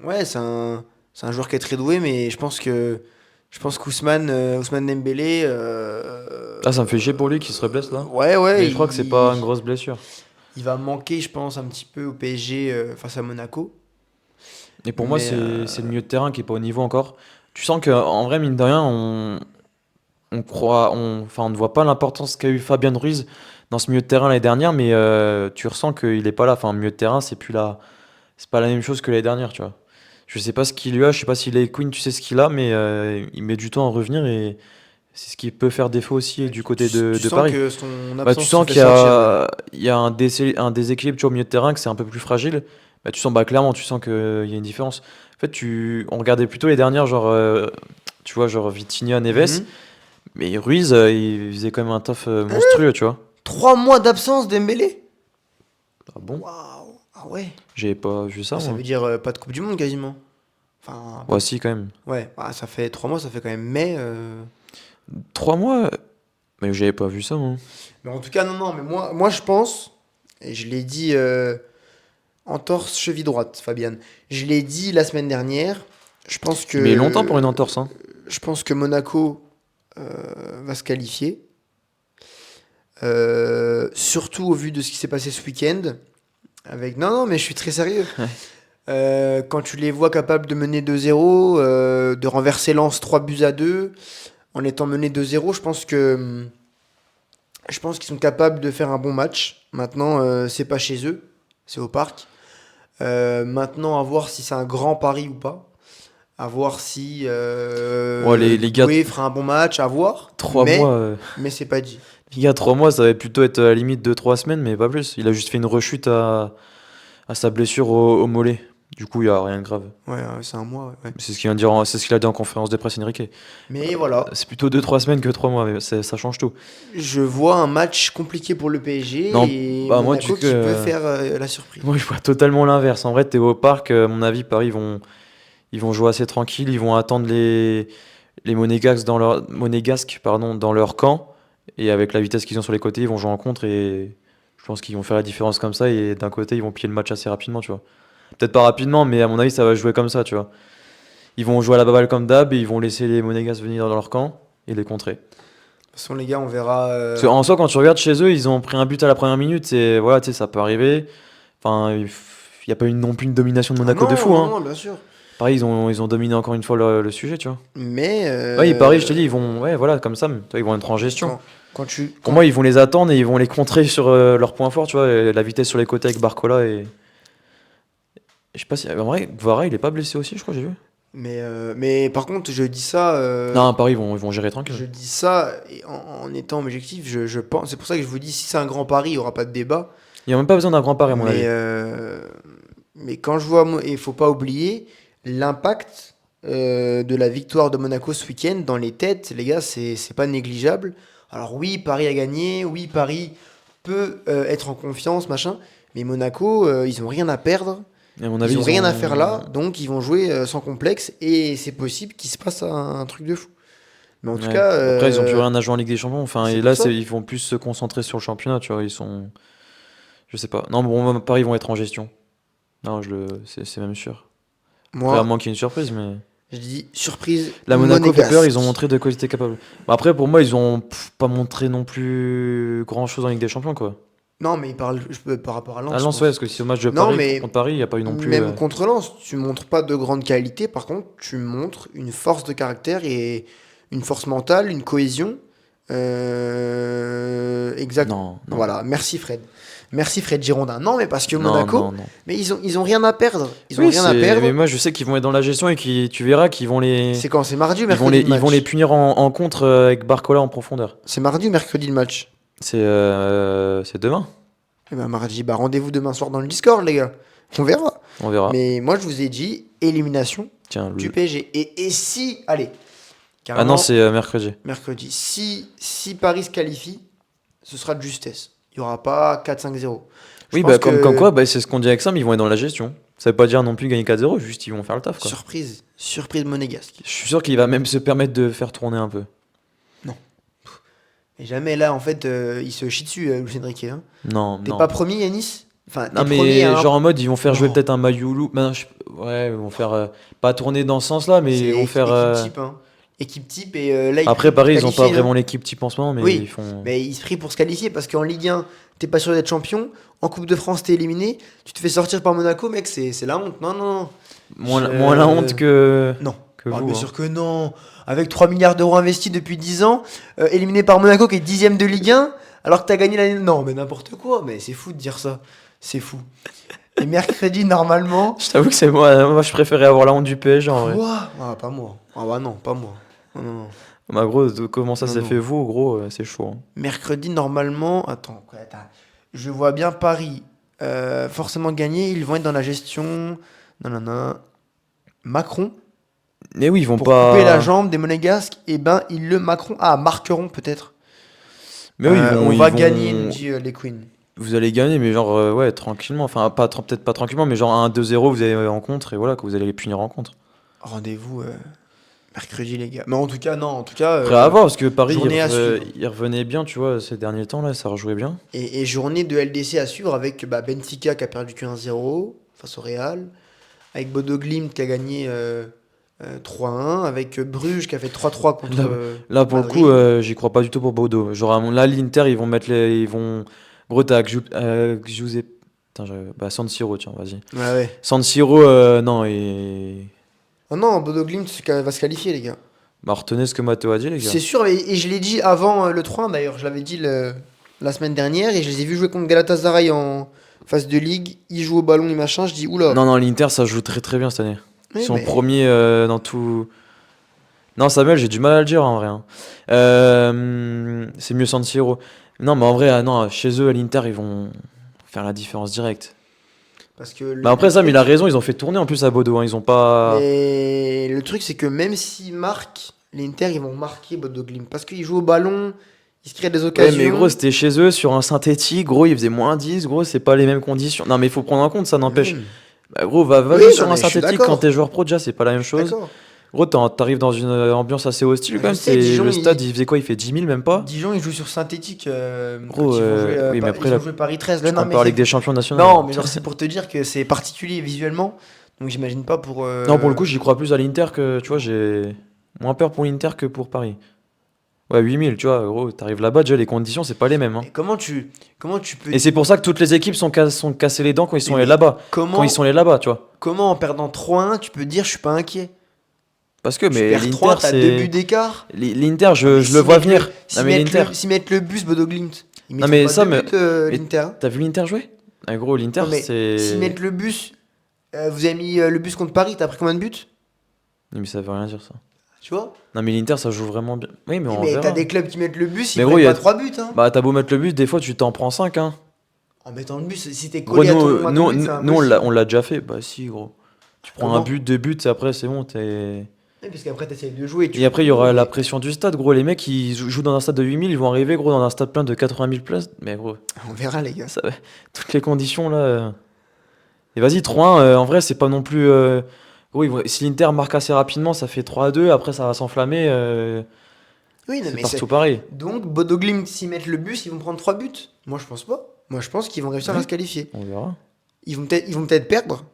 Ouais, c'est un joueur qui est très doué, mais je pense qu'Ousmane Dembélé, Ah, ça me fait chier pour lui qu'il se reblesse là. ouais, ouais, Mais je crois que c'est pas une grosse blessure. il va manquer, je pense, un petit peu au PSG face à Monaco. Et pour moi, Mais c'est le milieu de terrain qui est pas au niveau encore. Tu sens qu'en vrai, mine de rien, on croit, enfin, on ne voit pas l'importance qu'a eu Fabien Ruiz dans ce milieu de terrain l'année dernière, mais tu ressens qu'il est pas là. Enfin, milieu de terrain, c'est pas la même chose que l'année dernière, tu vois. Je sais pas ce qu'il lui a, je sais pas s'il est Queen, tu sais ce qu'il a, mais il met du temps à revenir et c'est ce qui peut faire défaut aussi du côté tu de sens Paris. que son Bah, tu absence se sens fait qu'il y sentir. Ouais. il y a un déséquilibre tu vois, au milieu de terrain, que c'est un peu plus fragile. Bah, tu sens clairement, tu sens qu'il y a une différence. En fait, on regardait plutôt les dernières, genre, tu vois, genre Vitinha, Neves, Mhm. mais Ruiz, il faisait quand même un taf monstrueux, tu vois. 3 mois d'absence Dembélé? Ah bon? Waouh! Ah ouais. J'avais pas vu ça, Ça moi. veut dire pas de Coupe du Monde quasiment. Enfin, Ouais, si, quand même. ouais, ça fait 3 mois, ça fait quand même mai. 3 mois, mais j'avais pas vu ça, moi. Mais en tout cas, non, non, mais moi je pense, et je l'ai dit entorse cheville droite, Fabiane. Je l'ai dit la semaine dernière. Je pense Il met longtemps que pour une entorse, hein. je pense que Monaco va se qualifier. Surtout au vu de ce qui s'est passé ce week-end. Non, non, mais je suis très sérieux. Quand tu les vois capables de mener 2-0, de renverser Lens 3-2, en étant mené 2-0, je pense qu'ils sont capables de faire un bon match. Maintenant, c'est pas chez eux, c'est au parc. Maintenant, à voir si c'est un grand pari ou pas. À voir si Ouais, les gars, Doué fera un bon match, à voir. 3 mois. Mais c'est pas dit. Les gars, 3 mois, ça va plutôt être à la limite 2-3 semaines, mais pas plus. Il a juste fait une rechute à sa blessure au mollet. Du coup, il n'y a rien de grave. Ouais, c'est un mois. Ouais. C'est ce qu'il vient de dire, c'est ce qu'il a dit en conférence de presse, Enrique. Mais voilà, C'est plutôt 2-3 semaines que 3 mois, mais ça change tout. je vois un match compliqué pour le Non, PSG et bah moi, Monaco qui peut faire la surprise. moi, je vois totalement l'inverse. En vrai, t'es au parc, à mon avis, Paris, ils vont jouer assez tranquille, ils vont attendre les Monégasques, pardon, dans leur camp, et avec la vitesse qu'ils ont sur les côtés, ils vont jouer en contre, et je pense qu'ils vont faire la différence comme ça, et d'un côté, ils vont piller le match assez rapidement, tu vois. Peut-être pas rapidement, mais à mon avis, ça va jouer comme ça, tu vois. Ils vont jouer à la baballe comme d'hab, et ils vont laisser les Monégasques venir dans leur camp, et les contrer. De toute façon, les gars, on verra. Parce qu'en soi, quand tu regardes chez eux, ils ont pris un but à la première minute, et voilà, tu sais, ça peut arriver. Enfin, il n'y a pas eu non plus une domination de Ah Monaco non, de fou, non, hein. non, bien sûr. Pareil, ils ont dominé encore une fois le sujet, tu vois. Mais Ouais, Paris, je te dis, ils vont, ouais, voilà, comme ça, tu vois, ils vont être en gestion. Pour moi, ils vont les attendre et ils vont les contrer sur leurs points forts, tu vois, et la vitesse sur les côtés avec Barcola et. Je sais pas si. En vrai, Guevara, il est pas blessé aussi, je crois, j'ai vu. mais par contre, je dis ça. Non, Paris, ils vont gérer Je tranquille. dis ça et en étant objectif. Je pense. C'est pour ça que je vous dis, si c'est un grand pari, il n'y aura pas de débat. Il n'y a même pas besoin d'un grand pari, à mon Mais, avis. mais quand je vois, et il faut pas oublier l'impact de la victoire de Monaco ce week-end dans les têtes, les gars, c'est pas négligeable. Alors oui, Paris a gagné, oui, Paris peut être en confiance, machin, mais Monaco, ils ont rien à perdre, Et à mon avis, ils ont ils rien à faire ont. là, donc ils vont jouer sans complexe, et c'est possible qu'il se passe un truc de fou. Mais en tout Ouais. cas, Après, ils ont plus rien à jouer en Ligue des Champions. Enfin, c'est et pour là, ça. ils vont plus se concentrer sur le championnat, tu vois. Ils sont. Je sais pas. Non, bon, Paris, ils vont être en gestion. Non, c'est même sûr. Après, à Moi, moins qu'il y ait une surprise, mais. je dis surprise La Monaco fait peur, ils ont monégasque. montré de quoi ils étaient capables. Bah, après, pour moi, ils ont pas montré non plus grand chose en Ligue des Champions, quoi. Non, mais par rapport à À Lens, je Lens, ouais, parce pense. que si au match de Non, Paris mais contre Paris, il n'y a pas eu non plus. même contre Lens, tu montres pas de grande qualité, par contre, tu montres une force de caractère et une force mentale, une cohésion. Exact. Non, non. Voilà, merci Fred. Merci Fred Girondin. Non, mais parce que Non, Monaco, non, non. mais ils ont rien à perdre. Ils ont Oui, rien à mais perdre. moi, je sais qu'ils vont être dans la gestion et tu verras qu'ils vont les. C'est quand? C'est mardi ou Ils vont mercredi le ils vont les match? punir en contre avec Barcola en profondeur. C'est mardi ou mercredi le match? C'est demain. Eh ben mardi, bah rendez-vous demain soir dans le Discord, les gars. On verra. On verra. Mais moi, je vous ai dit élimination Tiens, du PSG. Et si, allez, Ah non, carrément, c'est mercredi. mercredi, si Paris se qualifie, ce sera de justesse. Il n'y aura pas 4-5-0. Je Oui, pense bah, comme que quoi, bah, c'est ce qu'on dit avec Sam, ils vont être dans la gestion. Ça veut pas dire non plus gagner 4-0, juste ils vont faire le taf, quoi. surprise monégasque. Je suis sûr qu'il va même se permettre de faire tourner un peu. Non. Et jamais là, en fait, il se chie dessus, Luis Enrique. Hein. Non, T'es non. pas premier, Yanis? Enfin, Non, t'es premier mais à un. genre en mode, ils vont faire jouer Non. peut-être un Mayoulou. Ben, ouais, ils vont faire. Pas tourner dans ce sens-là, mais C'est ils vont faire. équipe type, hein. Équipe type, et là, il prie Après, pour se Paris, ils ont pas qualifier. Hein. vraiment l'équipe type en ce moment, mais Oui, ils font. mais il se prie pour se qualifier parce qu'en Ligue 1, t'es pas sûr d'être champion. En Coupe de France, t'es éliminé. Tu te fais sortir par Monaco, mec, c'est la honte. Non, non, non. Moins la honte Non. que Ah, vous. bien Hein. sûr que non. Avec 3 milliards d'euros investis depuis 10 ans, éliminé par Monaco qui est 10ème de Ligue 1, alors que t'as gagné l'année. Non, mais n'importe quoi. Mais c'est fou de dire ça. C'est fou. Et mercredi, normalement. Je t'avoue que c'est moi, je préférais avoir la honte du PSG en vrai. Quoi? Ah, pas moi. Ah, bah non, pas moi. Non, non, non. Bah, gros, comment ça Non, s'est non. fait vous, gros, c'est chaud. Hein. Mercredi, normalement. Attends, quoi, attends. Je vois bien Paris forcément gagner. Ils vont être dans la gestion. Non, non, non. Macron, Mais oui, ils vont pour pas. couper la jambe des Monégasques, et ben, ils le Macron. Ah, marqueront peut-être. Mais oui, On ils va vont- gagner, nous dit les Queens. Vous allez gagner, mais genre, ouais, tranquillement. Enfin, peut-être pas tranquillement, mais genre 1-2-0, vous allez en contre, et voilà, que vous allez les punir en contre. Rendez-vous mercredi, les gars. Mais en tout cas, non, en tout cas. Après, à voir, parce que Paris, journée à suivre. il revenait bien, tu vois, ces derniers temps, là, ça rejouait bien. Et journée de LDC à suivre avec Benfica qui a perdu que 1-0 face au Real. Avec Bodo Glimt qui a gagné 3-1. Avec Bruges qui a fait 3-3 contre Là, pour le Madrid. coup, j'y crois pas du tout pour Bordeaux. Genre, là, l'Inter, ils vont mettre les. Ils vont. Gros, t'as Giuseppe. Putain, bah, San Siro, tiens, vas-y. Ouais, ouais. San Siro, non, et. Oh non, Bodo Glimt va se qualifier, les gars. Bah, retenez ce que Matteo a dit, les gars. C'est sûr, et je l'ai dit avant le 3-1 d'ailleurs. Je l'avais dit la semaine dernière et je les ai vus jouer contre Galatasaray en phase de ligue. Ils jouent au ballon et machin. Je dis oula. Non, non, l'Inter, ça joue très très bien cette année. Oui, Ils sont mais- premiers dans tout. Non, Samuel, j'ai du mal à le dire en vrai. Hein. C'est mieux San Siro. Non, mais en vrai, non, chez eux, à l'Inter, ils vont faire la différence directe. Parce que Mais après, Sam, il a raison, ils ont fait tourner en plus à Bodo. Hein. Ils ont pas. Mais le truc, c'est que même s'ils marquent, l'Inter, ils vont marquer Bodo Glimt. Parce qu'ils jouent au ballon, ils se créent des Ouais, occasions. mais gros, c'était chez eux sur un synthétique. Gros, il faisait -10. Gros, c'est pas les mêmes conditions. Non, mais il faut prendre en compte, ça n'empêche. Mmh, Bah, gros, va Oui, jouer non, sur un mais je suis synthétique d'accord. quand t'es joueur pro, déjà, c'est pas la même chose. d'accord. Gros, t'arrives dans une ambiance assez hostile Je quand même. sais, Dijon, Le stade, il faisait quoi? Il fait 10 000, même pas? Dijon, ils jouent sur synthétique. Gros, quand ils vont jouer, oui, mais après, ils là, vont jouer Paris 13. Tu Là, non, compares mais Ligue c'est- des Champions nationaux. non, mais genre, c'est pour te dire que c'est particulier visuellement. Donc, j'imagine pas pour. Non, pour le coup, j'y crois plus à l'Inter que, tu vois, j'ai moins peur pour l'Inter que pour Paris. Ouais, 8 000, tu vois, gros, t'arrives là-bas, déjà, les conditions, c'est pas les mêmes. Hein. Mais comment tu peux. Et c'est pour ça que toutes les équipes sont cassées les dents quand ils sont Mais allés là-bas. Comment, Quand ils sont allés là-bas, tu vois. comment en perdant 3-1, tu peux dire je suis pas inquiet? Parce que, Tu mais perds 3, l'Inter, t'as 2 buts c'est. d'écart. L'Inter, Mais je le s'ils vois mettent venir. S'ils Non, mais mettent, l'Inter. s'ils mettent le bus Bodo Glimt, ils Non, mettront mais pas ça, de mais- but, mais- l'Inter. T'as vu l'Inter jouer? Ah, gros, l'Inter, Non, mais c'est. s'ils mettent le bus, vous avez mis le bus contre Paris, t'as pris combien de buts? Non, mais ça veut rien dire, ça. Tu vois? Non, mais l'Inter, ça joue vraiment bien. Oui, mais on Mais verra. t'as des clubs qui mettent le bus, ils Mais prennent gros, il y pas a- 3 buts. Hein. Bah, t'as beau mettre le but, des fois, tu t'en prends 5, hein. En mettant le bus, si t'es Gros, collé à nous, ton nous, but, c'est nous, impossible. on l'a déjà fait. Bah, si, gros. Tu prends un Comment? but, 2 buts, après, c'est bon, t'es. Ouais, parce qu'après, t'essayes de jouer. Et après, il y aura la pression du stade, gros. Les mecs, ils jouent dans un stade de 8000, ils vont arriver, gros, dans un stade plein de 80 000 places. Mais gros, On verra, les gars. toutes les conditions, là. Et vas-y, 3-1, en vrai, c'est pas non plus. Gros, si l'Inter marque assez rapidement, ça fait 3-2, après, ça va s'enflammer. Oui, non, C'est mais partout pareil. Donc, Bodo Glimt, s'ils mettent le bus, ils vont prendre 3 buts. Moi, je pense pas. Moi, je pense qu'ils vont réussir à Ouais. se qualifier. On verra. Ils vont peut-être perdre.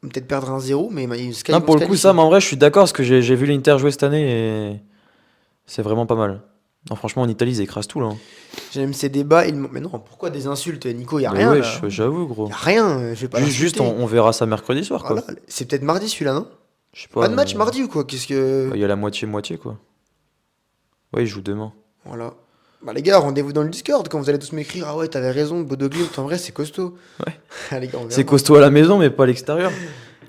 Ils vont peut-être perdre 1-0, mais Non, pour le coup, ça, mais en vrai, je suis d'accord, parce que j'ai vu l'Inter jouer cette année et c'est vraiment pas mal. Non, franchement, en Italie, ils écrasent tout, là. Hein. J'aime ces débats. Mais non, pourquoi des insultes, Nico? Y a Mais rien ouais, là. j'avoue, gros. Y a rien. Je vais pas Juste, l'insulter. on verra ça mercredi soir, quoi. Voilà. C'est peut-être mardi celui-là, non? Je sais Pas de match mais- mardi ou quoi? Qu'est-ce que. Il y a la moitié-moitié, quoi. Ouais, ils jouent demain. Voilà. Bah les gars, rendez-vous dans le Discord quand vous allez tous m'écrire. Ah ouais, t'avais raison, Bodo Glimt, en vrai, c'est costaud. Ouais. Ah, les gars, on verra. C'est costaud à la maison, mais pas à l'extérieur.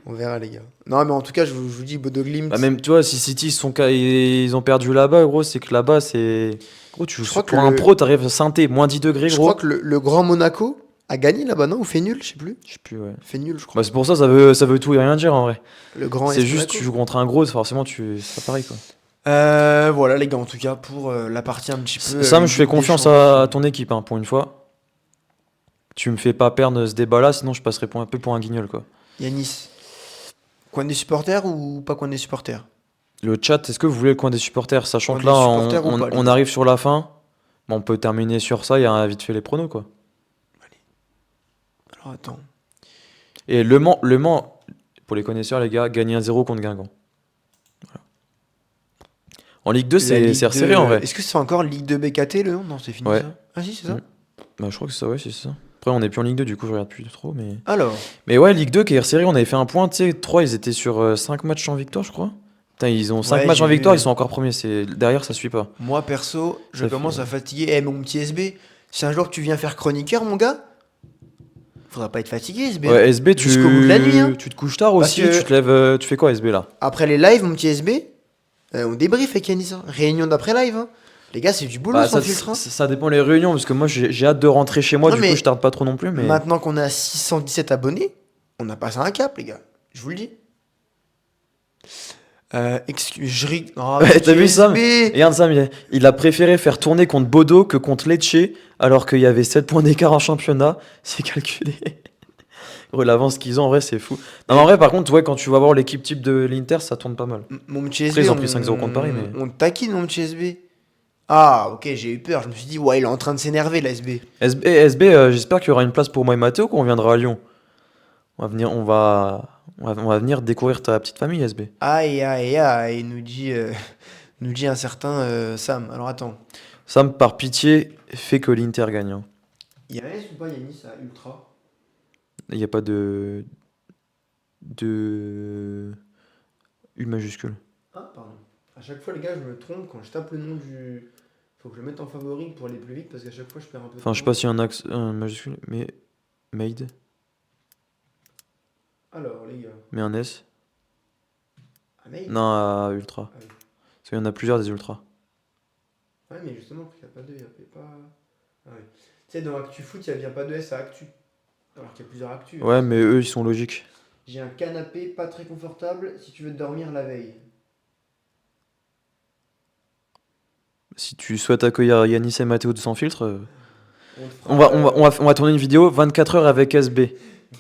On verra, les gars. Non, mais en tout cas, je vous dis, Bodo Glimt. Bah, même, tu vois, si City, ils ont perdu là-bas, gros, c'est que là-bas, c'est. Gros, tu Je crois pour que un le- pro, t'arrives à Saint-Étienne, moins 10 degrés, Je gros. crois que le Grand Monaco a gagné là-bas, non? Ou fait nul, je sais plus. Je sais plus, ouais. Fait nul, je crois. Bah, c'est pour ça, ça veut tout et rien dire, en vrai. Le Grand C'est AS juste, Monaco. tu joues contre un gros, forcément, c'est pas pareil, quoi. Voilà, les gars, en tout cas, pour la partie un petit peu. Sam, je fais Ligue des confiance Champions. à ton équipe, hein, pour une fois. Tu me fais pas perdre ce débat-là, sinon je passerai un peu pour un guignol, quoi. Yanis, coin des supporters ou pas coin des supporters? Le chat, est-ce que vous voulez le coin des supporters? Sachant Coin que là, des supporters ou pas, les on gars? arrive sur la fin. Bon, on peut terminer sur ça, il y a vite fait les pronos, quoi. Alors attends. Et Le Mans, pour les connaisseurs, les gars, gagner 1-0 contre Guingamp. Voilà. En Ligue 2, La c'est Ligue resserré 2, en vrai. Est-ce que c'est encore Ligue 2 BKT le nom? Non, c'est fini Ouais. ça. Ah si, c'est ça. Mm. Bah, je crois que c'est ça, ouais, c'est ça. Après, on n'est plus en Ligue 2, du coup, je regarde plus trop. Alors, Mais ouais, Ligue 2 qui est resserré, on avait fait un point, tu sais, 3, ils étaient sur 5 matchs sans victoire, je crois. Putain, ils ont 5 Ouais, matchs j'ai en victoire, vu. ils sont encore premiers. Derrière, ça suit pas. moi perso, je Ça commence fait- à fatiguer. Eh, mon petit SB, si un jour tu viens faire chroniqueur, mon gars, faudra pas être fatigué, SB. Ouais, SB, Jusqu'au bout de la nuit, hein. tu te couches tard Parce aussi, que- tu te lèves, tu fais quoi, SB là? Après les lives, mon petit SB, on débrief avec Yanis. Hein. Réunion d'après live. Hein. Les gars, c'est du boulot Bah, sans ça, filtre. Hein. ça dépend les réunions, parce que moi j'ai hâte de rentrer chez moi, Non, du mais coup je tarde pas trop non plus. Mais... Maintenant qu'on a 617 abonnés, on a passé un cap, les gars. Je vous le dis. Je ris. Oh, Ouais, t'as petit vu ça? SB. Regarde ça, il a préféré faire tourner contre Bodo que contre Lecce, alors qu'il y avait 7 points d'écart en championnat. C'est calculé. Gros, l'avance qu'ils ont, en vrai, c'est fou. Non, mais en vrai, par contre, ouais, quand tu vas voir l'équipe type de l'Inter, ça tourne pas mal. Mon petit Après, SB, ils ont pris 5-0 contre Paris, mais- on taquine, mon petit SB. Ah, ok, j'ai eu peur. Je me suis dit, ouais, il est en train de s'énerver, la SB. SB, j'espère qu'il y aura une place pour moi et Mathéo quand on viendra à Lyon. On va venir découvrir ta petite famille, SB. Aïe, aïe, aïe, nous dit un certain Sam. Alors attends, Sam, par pitié, fait que l'Inter gagne. Hein. il y a S ou pas Yanis à Ultra? Il n'y a pas de U majuscule. Ah, pardon. À chaque fois, les gars, je me trompe quand je tape le nom du. Faut que je le mette en favori pour aller plus vite parce qu'à chaque fois, je perds un peu de Enfin, je sais temps. pas s'il y a un majuscule, mais made, Alors, les gars. mais un S. Ah, mais. Non, à ultra. Ah oui. Parce qu'il y en a plusieurs des ultras. Ouais, mais justement, il n'y a pas de. Il y a pas. Ah, ouais. Tu sais, dans ActuFoot, il n'y a bien pas de S à Actu. Alors qu'il y a plusieurs Actu. Ouais, mais eux, ils sont logiques. J'ai un canapé pas très confortable si tu veux dormir la veille. Si tu souhaites accueillir Yanis et Mathéo de Sans Filtre, On te fera, on va tourner une vidéo 24 heures avec SB.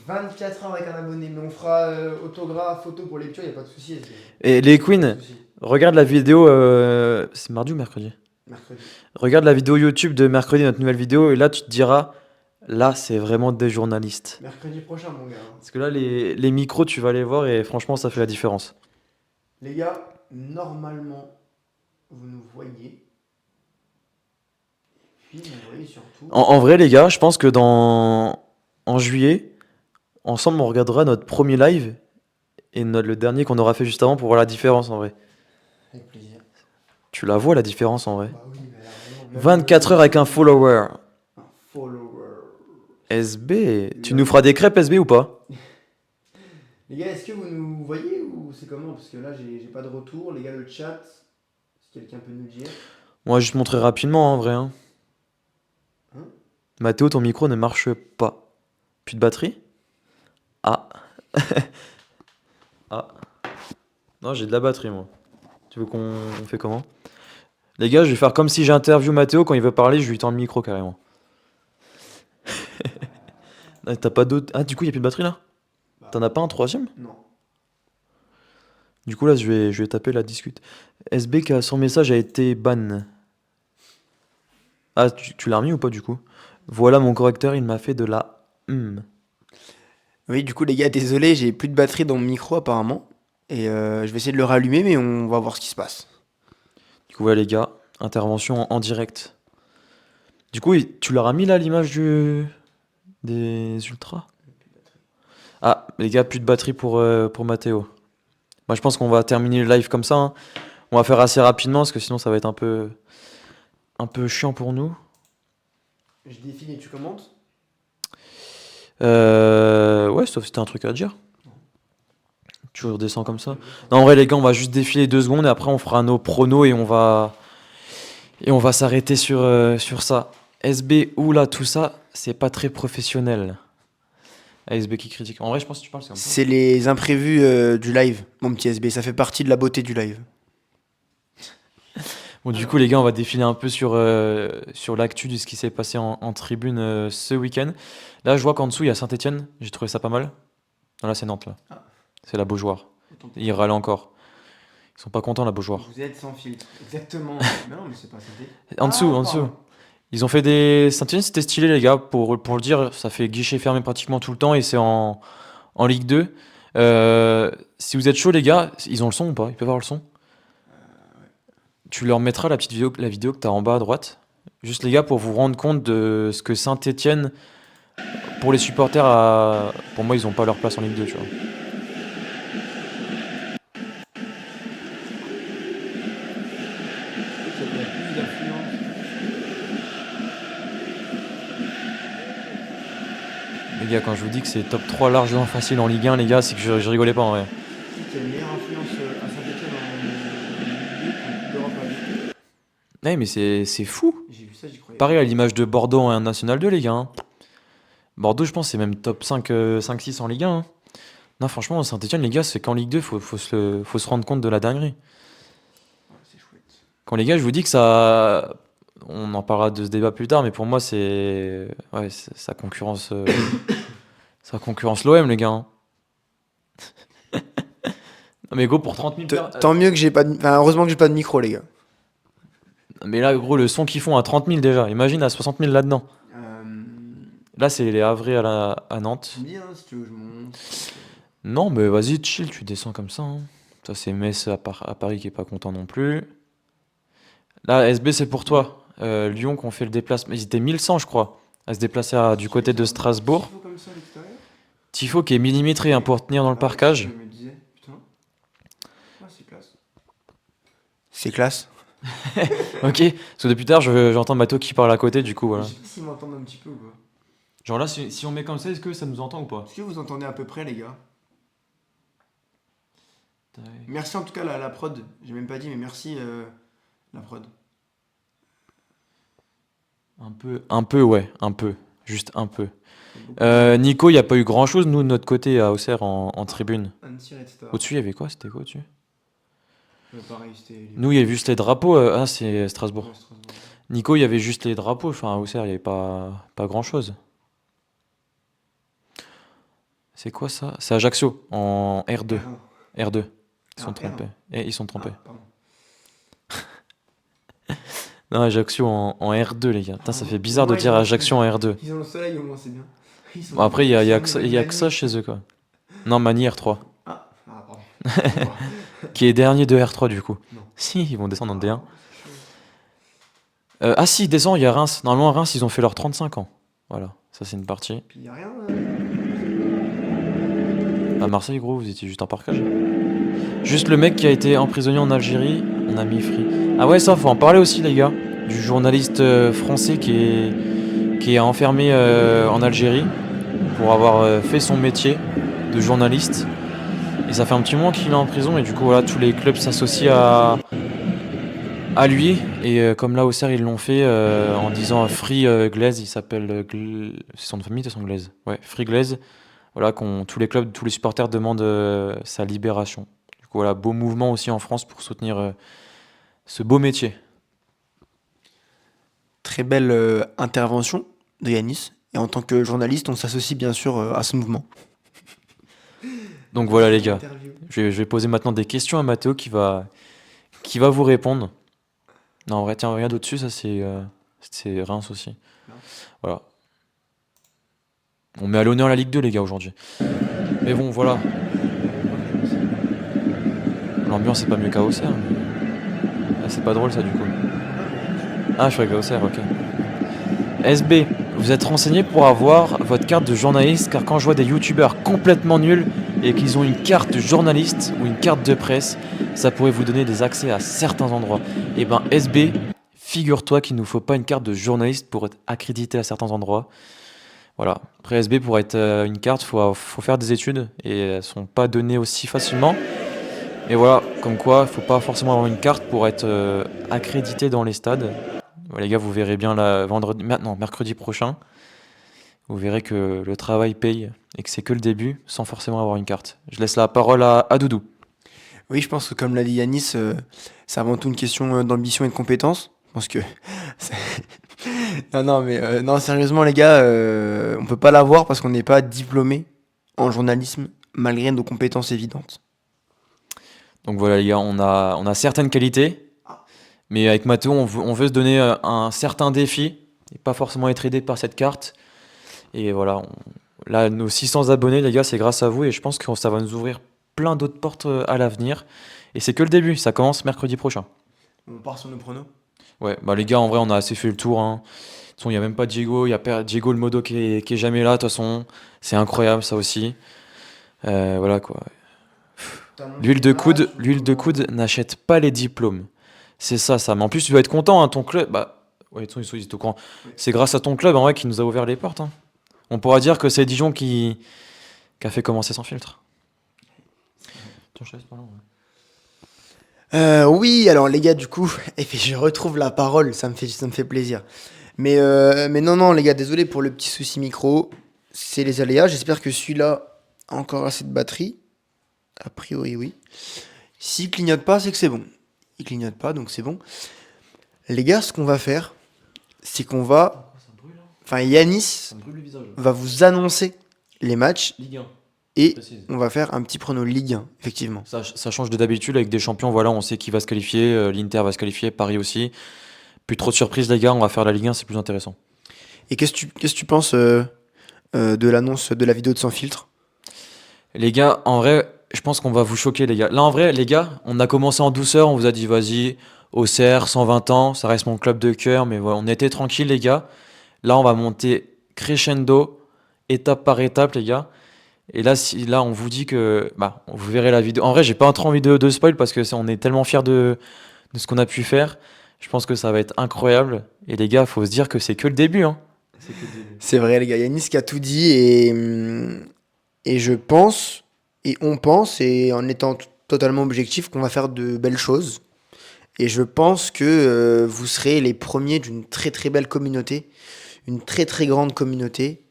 24 heures avec un abonné, mais on fera autographe, photo pour les piots, il n'y a pas de souci. Et les Pas Queens, de souci. regarde la vidéo. C'est mardi ou mercredi? Mercredi. Regarde la vidéo YouTube de mercredi, notre nouvelle vidéo, et là, tu te diras, là, c'est vraiment des journalistes. Mercredi prochain, mon gars. Parce que là, les micros, tu vas les voir, et franchement, ça fait la différence. Les gars, normalement, vous nous voyez. Et puis, vous voyez surtout. En vrai, les gars, je pense que en juillet, ensemble, on regardera notre premier live et le dernier qu'on aura fait juste avant pour voir la différence en vrai. Avec plaisir. Tu la vois la différence en vrai. Bah oui, mais là, vraiment, même 24 heures avec un follower. un follower. SB, tu nous feras des crêpes SB ou pas? Les gars, est-ce que vous nous voyez ou c'est comment? Parce que là, j'ai pas de retour. Les gars, le chat, si quelqu'un peut nous dire. Moi, je te montrer rapidement en vrai. Hein. Hein? Mathéo, ton micro ne marche pas. Plus de batterie? Ah. Ah. Non, j'ai de la batterie moi. Tu veux qu'on on fait comment? Les gars, je vais faire comme si j'interview Mathéo quand il veut parler, je lui tends le micro carrément. Ah, t'as pas d'autre. Ah, du coup, il y a plus de batterie là? T'en as pas un troisième? Non. Du coup, là, je vais taper la discute. SB, son message a été ban. Ah, tu l'as remis ou pas du coup? Voilà, mon correcteur, il m'a fait de la. Oui, du coup, les gars, désolé, j'ai plus de batterie dans mon micro apparemment. Et je vais essayer de le rallumer, mais on va voir ce qui se passe. Du coup, voilà, les gars, intervention en direct. Du coup, tu l'as remis là, l'image des ultras? Ah, les gars, plus de batterie pour Mathéo. Moi, je pense qu'on va terminer le live comme ça, hein. On va faire assez rapidement parce que sinon, ça va être un peu chiant pour nous. Je défile et tu commentes? Ouais, sauf si t'as un truc à dire. Tu redescends comme ça. Non, en vrai, les gars, on va juste défiler 2 secondes et après, on fera nos pronos et on va s'arrêter sur ça. SB, oula, tout ça, c'est pas très professionnel. Ah, SB qui critique. En vrai, je pense que tu parles, c'est comme ça. C'est les imprévus du live, mon petit SB. Ça fait partie de la beauté du live. Bon, du coup, les gars, on va défiler un peu sur l'actu de ce qui s'est passé en tribune ce week-end. Là, je vois qu'en dessous, il y a Saint-Etienne. J'ai trouvé ça pas mal. Non, là, c'est Nantes, là. Ah. C'est la Beaujoire. Ils râlent encore. Ils sont pas contents, la Beaujoire. Vous êtes sans filtre. Exactement. Mais non, mais c'est pas ça. En dessous, en dessous. Ils ont fait des. Saint-Etienne, c'était stylé, les gars. Pour le dire, ça fait guichet fermé pratiquement tout le temps et c'est en Ligue 2. Si vous êtes chaud, les gars, ils ont le son ou pas? Ils peuvent avoir le son? Tu leur mettras la vidéo que tu as en bas à droite. Juste les gars, pour vous rendre compte de ce que Saint-Etienne, pour les supporters, pour moi, ils n'ont pas leur place en Ligue 2, tu vois. Les gars, quand je vous dis que c'est top 3 largement facile en Ligue 1, les gars, c'est que je rigolais pas en vrai. Il y a une meilleure influence à Saint-Etienne en Ligue 2 Ouais, mais c'est fou. J'ai vu ça, j'y croyais. Pareil à l'image de Bordeaux en National 2, les gars, hein. Bordeaux, je pense, c'est même top 5-6 en Ligue 1, hein. Non, franchement, Saint-Etienne, les gars, c'est qu'en Ligue 2, faut se rendre compte de la dinguerie. Ouais, c'est chouette. Quand les gars, je vous dis que ça. On en parlera de ce débat plus tard, mais pour moi, c'est. Ouais, ça concurrence. Ça concurrence l'OM, les gars, hein. Non, mais gros, pour 30 000 Tant mieux que j'ai pas de... Enfin, heureusement que j'ai pas de micro, les gars. Mais là, gros, le son qu'ils font à 30 000 déjà. Imagine à 60 000 là-dedans. Là, c'est les Havrais à Nantes. Tu me dis, hein, si tu veux que je monte. Non, mais vas-y, chill, tu descends comme ça, hein. Ça, c'est Metz à Paris qui est pas content non plus. Là, SB, c'est pour toi. Lyon qu'on fait le déplacement. Ils étaient 1100, je crois, à se déplacer du côté de Strasbourg. Comme ça à l'extérieur. Tifo qui est millimétré, hein, pour tenir dans le parcage. Je me disais, putain. Ah, c'est classe. C'est classe. Ok, parce que depuis tard, j'entends Mato qui parle à côté, du coup, voilà. Je sais pas s'ils m'entendent un petit peu ou pas. Genre là, si on met comme ça, est-ce que ça nous entend ou pas? Est-ce que vous entendez à peu près, les gars? Merci en tout cas la prod. J'ai même pas dit, mais merci la prod. Un peu, ouais, un peu. Juste un peu. Nico, il n'y a pas eu grand-chose, nous, de notre côté, à Auxerre, en tribune. Annecy Red Star. Au-dessus, il y avait quoi? C'était quoi au-dessus? Pareil, c'était... Nous, il y avait juste les drapeaux. Ah, c'est Strasbourg. Ouais, Strasbourg. Nico, il y avait juste les drapeaux. Enfin, à Auxerre, il n'y avait pas grand-chose. C'est quoi ça? C'est Ajaccio, en R2. R2. Ils sont trompés. Ils sont trompés. Pardon. Non, Ajaccio en R2, les gars. Putain, ça fait bizarre de dire Ajaccio en R2. Ils ont le soleil au moins, c'est bien. Bon, après, il y a que ça chez eux, quoi. Non, Mani R3. Ah, pardon. Qui est dernier de R3, du coup. Non. Si, ils vont descendre en D1. Ah si, ils descendent, il y a Reims. Normalement, à Reims, ils ont fait leurs 35 ans. Voilà, ça c'est une partie. Puis y a rien. À Marseille, gros, vous étiez juste en parkage. Juste le mec qui a été emprisonné en Algérie, on a mis free. Ah ouais, ça, faut en parler aussi, les gars. Du journaliste français qui est enfermé en Algérie pour avoir fait son métier de journaliste. Et ça fait un petit moment qu'il est en prison et du coup, voilà, tous les clubs s'associent à lui. Et comme là, au Auxerre, ils l'ont fait en disant Free Glaise, il s'appelle... c'est son nom de famille, de son Glaise. Ouais, Free Glaise. Voilà, tous les clubs, tous les supporters demandent sa libération. Du Du coup, voilà, beau mouvement aussi en France pour soutenir ce beau métier. Très belle intervention de Yanis. Et en tant que journaliste, on s'associe bien sûr à ce mouvement. Donc voilà les gars, je vais poser maintenant des questions à Mathéo qui va vous répondre. Non, en vrai, tiens, regarde au-dessus, ça c'est Reims aussi. Voilà. On met à l'honneur la Ligue 2 les gars aujourd'hui. Mais bon, voilà. L'ambiance c'est pas mieux qu'à Auxerre. Ah, c'est pas drôle ça du coup. Ah, je suis qu'à Auxerre, ok. SB, vous êtes renseigné pour avoir votre carte de journaliste car quand je vois des youtubeurs complètement nuls et qu'ils ont une carte de journaliste ou une carte de presse, ça pourrait vous donner des accès à certains endroits. Et ben SB, figure-toi qu'il ne nous faut pas une carte de journaliste pour être accrédité à certains endroits. Voilà. Après SB, pour être une carte, faut faire des études et elles sont pas données aussi facilement. Et voilà, comme quoi, il faut pas forcément avoir une carte pour être accrédité dans les stades. Ouais, les gars, vous verrez bien mercredi prochain. Vous verrez que le travail paye et que c'est que le début sans forcément avoir une carte. Je laisse la parole à Doudou. Oui, je pense que comme l'a dit Yanis, c'est avant tout une question d'ambition et de compétence. Je pense que... c'est- non, mais non, sérieusement, les gars, on peut pas l'avoir parce qu'on n'est pas diplômé en journalisme malgré nos compétences évidentes. Donc voilà, les gars, on a certaines qualités, mais avec Mathéo, on veut se donner un certain défi et pas forcément être aidé par cette carte. Et voilà, là, nos 600 abonnés, les gars, c'est grâce à vous et je pense que ça va nous ouvrir plein d'autres portes à l'avenir. Et c'est que le début, ça commence mercredi prochain. On part sur nos pronos. Ouais, bah les gars, en vrai, on a assez fait le tour, hein. De toute façon, il n'y a même pas Diego, il y a Diego le modo qui est jamais là, de toute façon. C'est incroyable, ça aussi. Voilà quoi. L'huile de coude n'achète pas les diplômes. C'est ça. Mais en plus, tu dois être content, hein, ton club. Bah, ouais, de toute façon, ils sont au courant. C'est grâce à ton club, en vrai, qui nous a ouvert les portes, hein. On pourra dire que c'est Dijon qui a fait commencer sans filtre. Tiens, je te laisse parler, ouais. Oui, alors les gars, du coup, et puis je retrouve la parole, ça me fait plaisir. Mais non, non, les gars, désolé pour le petit souci micro. C'est les aléas. J'espère que celui-là a encore assez de batterie. A priori, oui. S'il clignote pas, c'est que c'est bon. Il clignote pas, donc c'est bon. Les gars, ce qu'on va faire, c'est qu'on va. Enfin, Yanis Ça me brûle le visage. va vous annoncer les matchs Ligue 1, et précise. on va faire un petit prono Ligue 1, effectivement. Ça change de d'habitude avec des champions, voilà, on sait qui va se qualifier, l'Inter va se qualifier, Paris aussi. Plus trop de surprises les gars, on va faire la Ligue 1, c'est plus intéressant. Et qu'est-ce que tu penses de l'annonce de la vidéo de Sans Filtre? Les gars, en vrai, je pense qu'on va vous choquer les gars. Là en vrai, les gars, on a commencé en douceur, on vous a dit vas-y, Auxerre, 120 ans, ça reste mon club de cœur, mais voilà, on était tranquille les gars. Là on va monter crescendo, étape par étape les gars. Et là, là on vous dit que, bah, vous verrez la vidéo. En vrai, j'ai pas trop envie de spoil parce que on est tellement fiers de ce qu'on a pu faire. Je pense que ça va être incroyable. Et les gars, faut se dire que c'est que le début, hein. C'est que le début. C'est vrai, les gars, Yanis qui a tout dit et je pense, et on pense, et en étant totalement objectif, qu'on va faire de belles choses. Et je pense que vous serez les premiers d'une très très belle communauté, une très très grande communauté,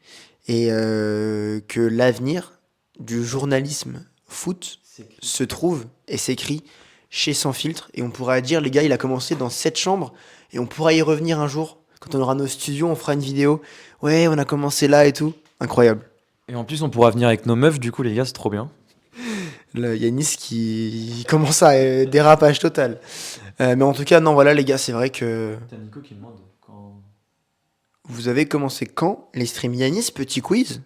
et que l'avenir du journalisme foot se trouve et s'écrit chez Sans Filtre. Et on pourra dire, les gars, il a commencé dans cette chambre, et on pourra y revenir un jour. Quand on aura nos studios, on fera une vidéo. Ouais, on a commencé là et tout. Incroyable. Et en plus, on pourra venir avec nos meufs, du coup, les gars, c'est trop bien. Le Yanis qui commence à dérapage total. Mais en tout cas, non, voilà, les gars, c'est vrai que T'as Nico qui demande quand. vous avez commencé quand les streams Yanis, petit quiz.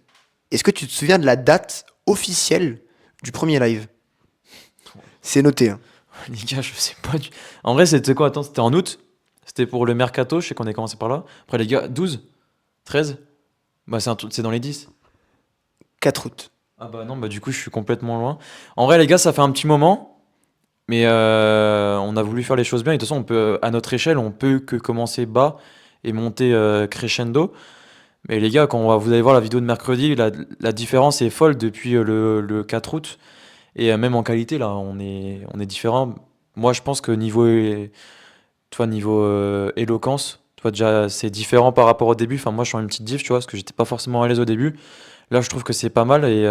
Est-ce que tu te souviens de la date officielle du premier live? C'est noté, hein. Les gars, je sais pas du. En vrai, c'était quoi? Attends, c'était en août? C'était pour le mercato, je sais qu'on est commencé par là. Après, les gars, 12? 13? Bah, c'est dans les 10. 4 août. Ah bah non, bah du coup, je suis complètement loin. En vrai, les gars, ça fait un petit moment, mais on a voulu faire les choses bien. Et de toute façon, à notre échelle, on peut que commencer bas et monter crescendo. Mais les gars, vous allez voir la vidéo de mercredi, la différence est folle depuis le 4 août. Et même en qualité, là, on est différent. Moi, je pense que niveau éloquence, toi déjà, c'est différent par rapport au début. Enfin, moi, je suis en une petite diff, tu vois, parce que j'étais pas forcément à l'aise au début. Là, je trouve que c'est pas mal. Et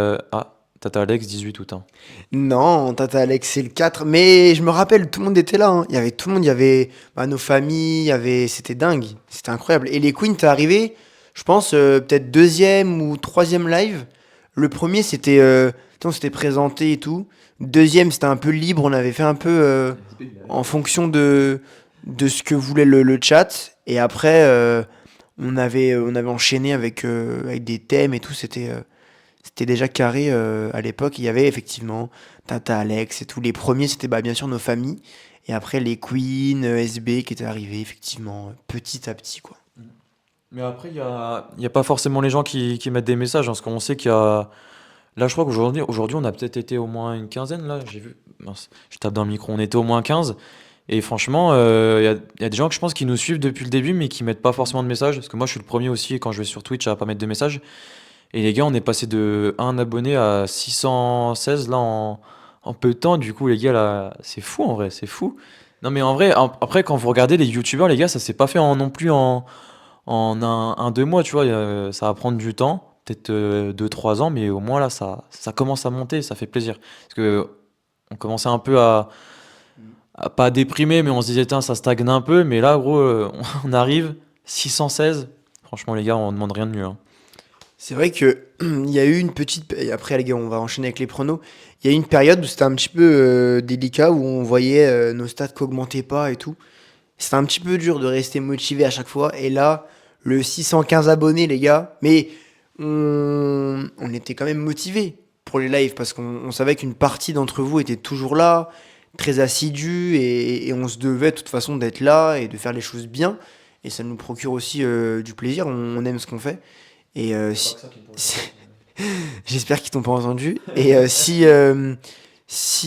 Tata Alex, 18 août. Hein. Non, Tata Alex, c'est le 4. Mais je me rappelle, tout le monde était là, hein. Il y avait tout le monde, il y avait nos familles, c'était dingue. C'était incroyable. Et les Queens, t'es arrivé, je pense, peut-être deuxième ou troisième live. Le premier, on s'était présenté et tout. Deuxième, c'était un peu libre. On avait fait un peu en fonction de ce que voulait le chat. Et après, on avait enchaîné avec des thèmes et tout. C'était déjà carré à l'époque. Il y avait effectivement Tata Alex et tout. Les premiers, c'était bien sûr nos familles. Et après, les Queens, SB qui étaient arrivés, effectivement, petit à petit, quoi. Mais après, il y a pas forcément les gens qui mettent des messages, hein, parce qu'on sait qu'il y a. Là, je crois qu'aujourd'hui, on a peut-être été au moins une quinzaine, là. J'ai vu. Mince, je tape dans le micro, on était au moins 15. Et franchement, il y a des gens que je pense qui nous suivent depuis le début, mais qui mettent pas forcément de messages. Parce que moi, je suis le premier aussi, quand je vais sur Twitch, à pas mettre de messages. Et les gars, on est passé de un abonné à 616 là en peu de temps. Du coup, les gars, là, c'est fou en vrai, c'est fou. Non, mais en vrai, après, quand vous regardez les youtubeurs, les gars, ça s'est pas fait non plus en deux mois, tu vois. Ça va prendre du temps, peut-être 2, 3 ans, mais au moins là, ça commence à monter, ça fait plaisir. Parce que on commençait un peu à pas déprimer, mais on se disait, tiens, ça stagne un peu. Mais là, gros, on arrive, 616. Franchement, les gars, on demande rien de mieux. Hein. C'est vrai que il y a eu une petite. Et après, les gars, on va enchaîner avec les pronos. Il y a eu une période où c'était un petit peu délicat, où on voyait nos stats qui augmentaient pas et tout. C'était un petit peu dur de rester motivé à chaque fois. Et là, le 615 abonnés, les gars. Mais on était quand même motivés pour les lives parce qu'on savait qu'une partie d'entre vous était toujours là, très assidus. Et on se devait de toute façon d'être là et de faire les choses bien. Et ça nous procure aussi du plaisir. On aime ce qu'on fait. Et j'espère qu'ils t'ont pas entendu. Et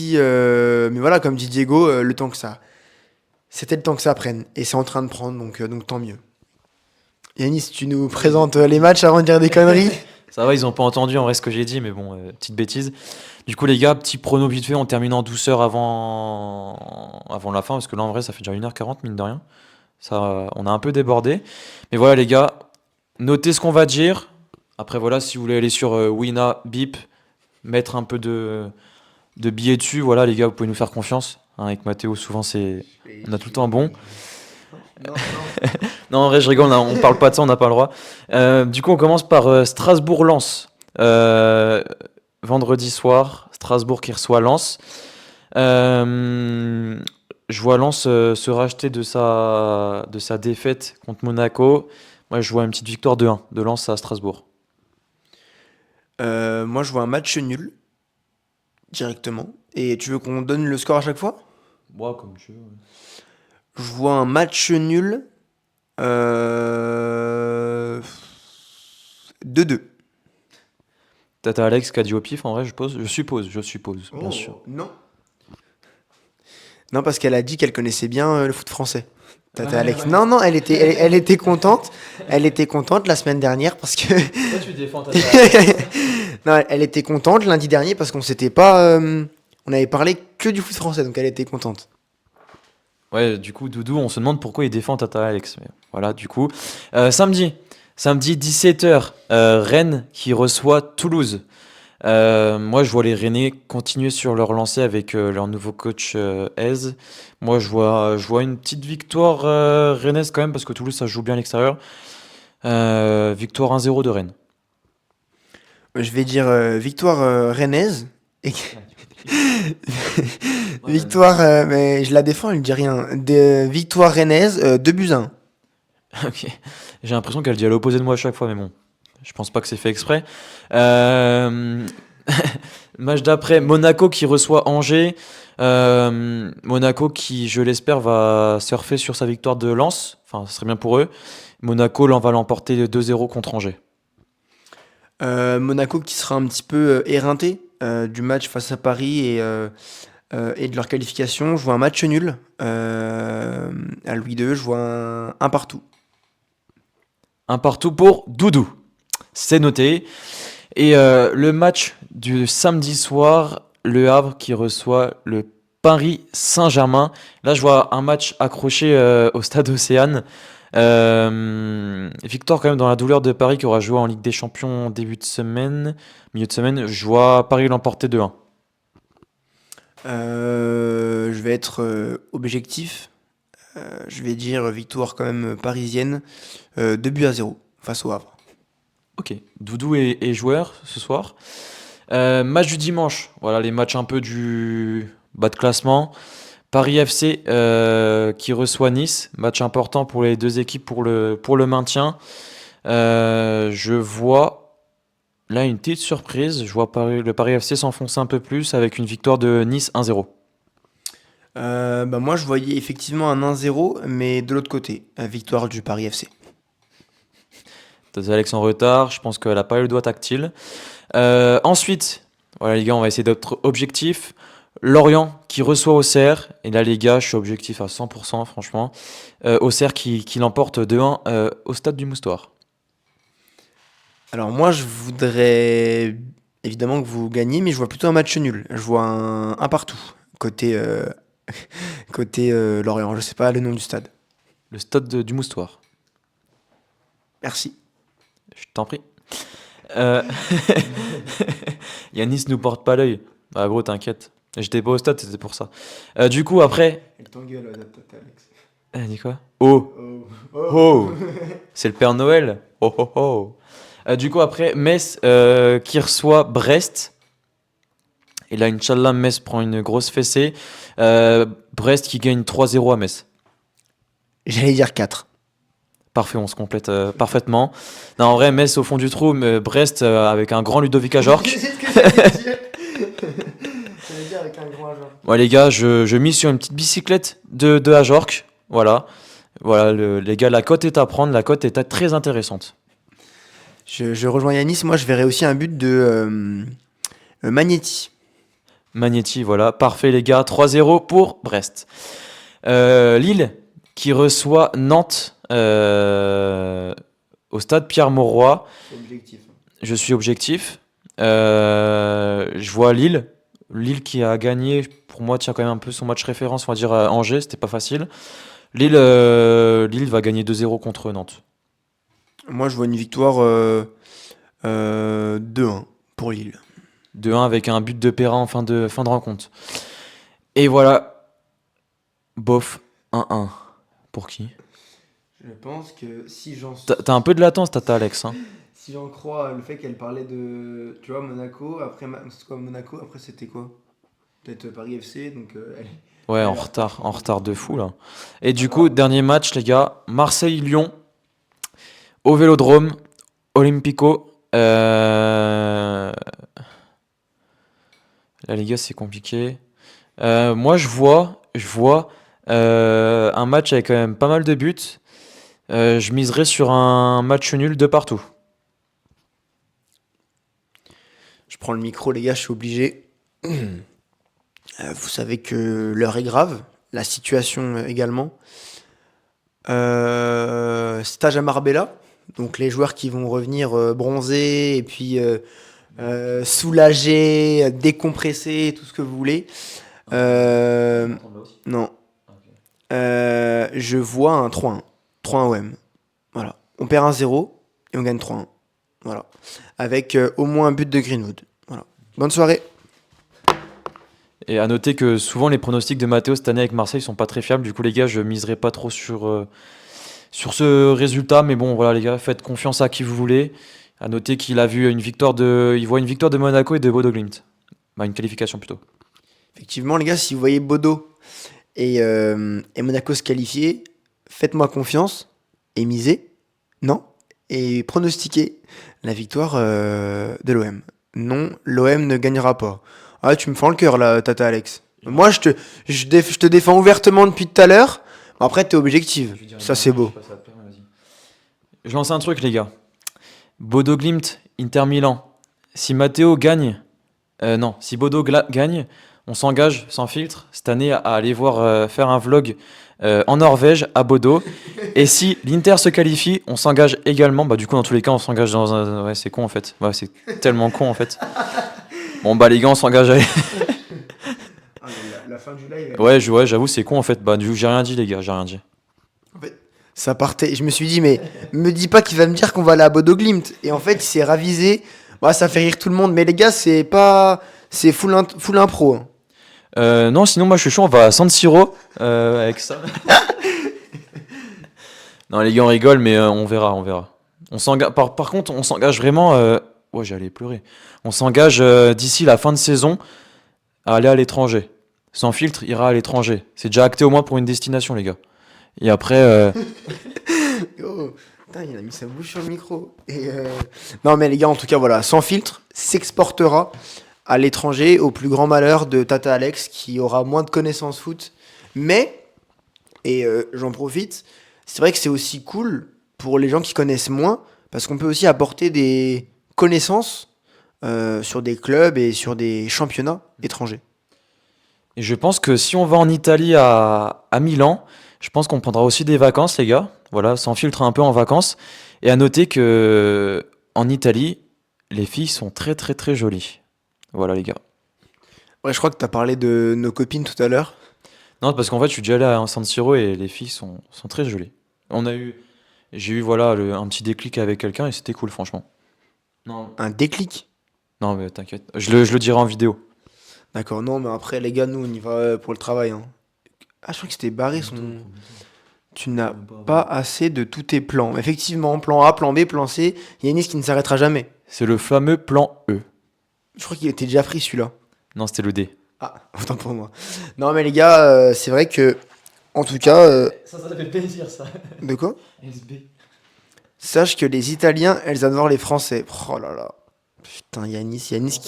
mais voilà, comme dit Diego, c'était le temps que ça prenne. Et c'est en train de prendre, donc tant mieux. Yanis, tu nous présentes les matchs avant de dire des conneries? Ça va, ils ont pas entendu en vrai ce que j'ai dit, mais bon, petite bêtise. Du coup, les gars, petit prono vite fait, on termine en douceur avant la fin, parce que là, en vrai, ça fait déjà 1h40, mine de rien. Ça, on a un peu débordé. Mais voilà, les gars, notez ce qu'on va dire. Après, voilà, si vous voulez aller sur Wina, Bip, mettre un peu de billets dessus, voilà, les gars, vous pouvez nous faire confiance. Hein, avec Mathéo, souvent, on a tout le temps bon. Non, non. Non, en vrai, je rigole, on parle pas de ça, on n'a pas le droit. Du coup, on commence par Strasbourg-Lens. Vendredi soir, Strasbourg qui reçoit Lens. Je vois Lens se racheter de sa défaite contre Monaco. Moi, je vois une petite victoire 2-1 de Lens à Strasbourg. Moi, je vois un match nul directement. Et tu veux qu'on donne le score à chaque fois? Moi, comme tu veux. Je vois un match nul. 2-2. Tata Alex qui a dit au pif, en vrai, je suppose, bien sûr. Non. Non, parce qu'elle a dit qu'elle connaissait bien le foot français. Tata Alex. Ouais. Non, non, elle était contente. Elle était contente la semaine dernière parce que. Pourquoi tu défends Tata Alex? Non, elle était contente lundi dernier parce qu'on s'était pas. On avait parlé que du foot français, donc elle était contente. Ouais, du coup, Doudou, on se demande pourquoi il défend Tata Alex. Mais voilà, du coup. Samedi 17h, Rennes qui reçoit Toulouse. Moi, je vois les Rennais continuer sur leur lancée avec leur nouveau coach Hez. Moi, je vois une petite victoire rennaise quand même parce que Toulouse, ça joue bien à l'extérieur. Victoire 1-0 de Rennes. Je vais dire victoire rennaise. Et... victoire, mais je la défends, elle ne dit rien. Victoire rennaise, 2-1. Ok. J'ai l'impression qu'elle dit à l'opposé de moi à chaque fois, mais bon, je pense pas que c'est fait exprès. Euh, Match d'après, Monaco qui reçoit Angers. Monaco qui, je l'espère, va surfer sur sa victoire de Lens. Enfin, ce serait bien pour eux. Monaco va l'emporter 2-0 contre Angers. Monaco qui sera un petit peu éreinté du match face à Paris et de leur qualification. Je vois un match nul à Louis II. Je vois un partout. Un partout pour Doudou. C'est noté. Et le match du samedi soir, Le Havre qui reçoit le Paris Saint-Germain. Là, je vois un match accroché au stade Océane. Victoire quand même dans la douleur de Paris qui aura joué en Ligue des Champions début de semaine, milieu de semaine. Je vois Paris l'emporter 2-1. Je vais être objectif. Je vais dire victoire quand même parisienne. 2 buts à 0 face au Havre. Ok, Doudou est joueur ce soir. Match du dimanche, voilà les matchs un peu du bas de classement. Paris FC qui reçoit Nice, match important pour les deux équipes pour le maintien. Je vois là une petite surprise, je vois le Paris FC s'enfoncer un peu plus avec une victoire de Nice 1-0. Moi, je voyais effectivement un 1-0, mais de l'autre côté, victoire du Paris FC. T'as Alex en retard, je pense qu'elle a pas eu le doigt tactile. Ensuite, voilà les gars, on va essayer d'être objectif. Lorient qui reçoit Auxerre, et là les gars, je suis objectif à 100% franchement. Auxerre qui l'emporte 2-1 au stade du Moustoir. Alors moi, je voudrais évidemment que vous gagniez, mais je vois plutôt un match nul. Je vois un partout côté côté Lorient. Je sais pas le nom du stade. Le stade du Moustoir, Merci. je t'en prie. Euh... Yanis nous porte pas l'œil. Ah gros, t'inquiète. J'étais pas au stade, c'était pour ça. Du coup, après. Elle t'engueule, Alex. Elle dit quoi? Oh! Oh. Oh! C'est le Père Noël! Oh oh oh! Du coup, après, Metz qui reçoit Brest. Et là, Inch'Allah, Metz prend une grosse fessée. Brest qui gagne 3-0 à Metz. J'allais dire 4. Parfait, on se complète parfaitement. Non, en vrai, Metz au fond du trou, mais Brest avec un grand Ludovic Ajorc. C'est ce que j'allais dire. J'allais dire avec un grand agent. Ouais, les gars, je mise sur une petite bicyclette de Ajorc. Voilà. Voilà, les gars, la cote est à prendre. La cote est très intéressante. Je rejoins Yanis. Moi, je verrais aussi un but de Magnetti. Magnetti, voilà. Parfait, les gars. 3-0 pour Brest. Lille qui reçoit Nantes au stade Pierre-Mauroy. C'est objectif. Je suis objectif. Je vois Lille. Lille qui a gagné, pour moi, tient quand même un peu son match référence, on va dire à Angers, c'était pas facile. Lille va gagner 2-0 contre Nantes. Moi, je vois une victoire 2-1 pour Lille. 2-1 avec un but de Perrin en fin de rencontre. Et voilà, bof, 1-1. Pour qui? Je pense que si j'en T'as un peu de latence, Tata Alex. Hein. si j'en crois le fait qu'elle parlait de, tu vois, Monaco, après c'est quoi Monaco, après c'était quoi? Peut-être Paris FC, donc Ouais, en retard de fou là. Et du coup, dernier match, les gars, Marseille-Lyon, au Vélodrome, Olympico. Là, les gars, c'est compliqué. Moi, je vois un match avec quand même pas mal de buts. Je miserais sur un match nul de partout. je prends le micro, les gars, je suis obligé. Vous savez que l'heure est grave, la situation également. Stage à Marbella, donc les joueurs qui vont revenir bronzés et puis soulagés, décompressés, tout ce que vous voulez. Non. Je vois un 3-1. 3-1 OM. Voilà. On perd 1-0 et on gagne 3-1. Voilà. Avec au moins un but de Greenwood. Voilà. Bonne soirée. Et à noter que souvent les pronostics de Matteo cette année avec Marseille sont pas très fiables. Du coup, les gars, je miserai pas trop sur ce résultat. Mais bon, voilà, les gars, faites confiance à qui vous voulez. À noter qu'il a vu il voit une victoire de Monaco et de Bodo Glimt. Bah, une qualification plutôt. Effectivement, les gars, si vous voyez Bodo et Monaco se qualifier, faites-moi confiance et misez, non, et pronostiquez la victoire de l'OM. Non, l'OM ne gagnera pas. Ah, tu me fends le cœur là, Tata Alex. Moi, je te défends ouvertement depuis tout à l'heure. Après, t'es objective. Ça, c'est beau. Je lance un truc, les gars. Bodo Glimt, Inter Milan. Si Matteo gagne, si Bodo gagne, on s'engage sans filtre cette année à aller voir faire un vlog en Norvège, à Bodo. Et si l'Inter se qualifie, on s'engage également. Bah, du coup, dans tous les cas, on s'engage dans un. Ouais, c'est con en fait. Ouais, c'est tellement con en fait. Bon, bah, les gars, on s'engage à. La fin du live. Ouais, j'avoue, c'est con en fait. Bah, du coup, j'ai rien dit, les gars, j'ai rien dit. En fait, Ça partait. Je me suis dit, mais me dis pas qu'il va me dire qu'on va aller à Bodo Glimt. Et en fait, il s'est ravisé. Bah, ça fait rire tout le monde. Mais les gars, c'est pas. C'est full impro, hein. Non, sinon, moi, je suis chaud, on va à San Siro avec ça. Non, les gars, on rigole, mais on verra, on verra. Par contre, on s'engage vraiment. Ouais, j'allais pleurer. On s'engage d'ici la fin de saison à aller à l'étranger. Sans filtre, ira à l'étranger. C'est déjà acté au moins pour une destination, les gars. Et après, Oh, putain, il a mis sa bouche sur le micro. Non, mais les gars, en tout cas, voilà, sans filtre, s'exportera à l'étranger au plus grand malheur de Tata Alex qui aura moins de connaissances foot. Mais, j'en profite, c'est vrai que c'est aussi cool pour les gens qui connaissent moins parce qu'on peut aussi apporter des connaissances sur des clubs et sur des championnats étrangers. et je pense que si on va en Italie à Milan, je pense qu'on prendra aussi des vacances, les gars. Voilà, sans filtre un peu en vacances. Et à noter que en Italie, les filles sont très très très jolies. Voilà, les gars. Ouais, je crois que tu as parlé de nos copines tout à l'heure. Non, parce qu'en fait, je suis déjà allé à San Siro et les filles sont très jolies. On a eu, j'ai eu voilà un petit déclic avec quelqu'un et c'était cool, franchement. Non, Un déclic. non, mais t'inquiète. Je le dirai en vidéo. D'accord, non, mais après, les gars, nous, on y va pour le travail, hein. Ah, je crois que c'était barré son. Tu n'as pas assez de tous tes plans. Effectivement, plan A, plan B, plan C. Yanis qui ne s'arrêtera jamais. C'est le fameux plan E. Je crois qu'il était déjà pris celui-là. Non, c'était le D. Ah, autant pour moi. Non, mais les gars, c'est vrai que. En tout cas. Ça fait plaisir, ça. De quoi? SB. Sache que les Italiens, elles adorent les Français. Oh là là. Putain, Yanis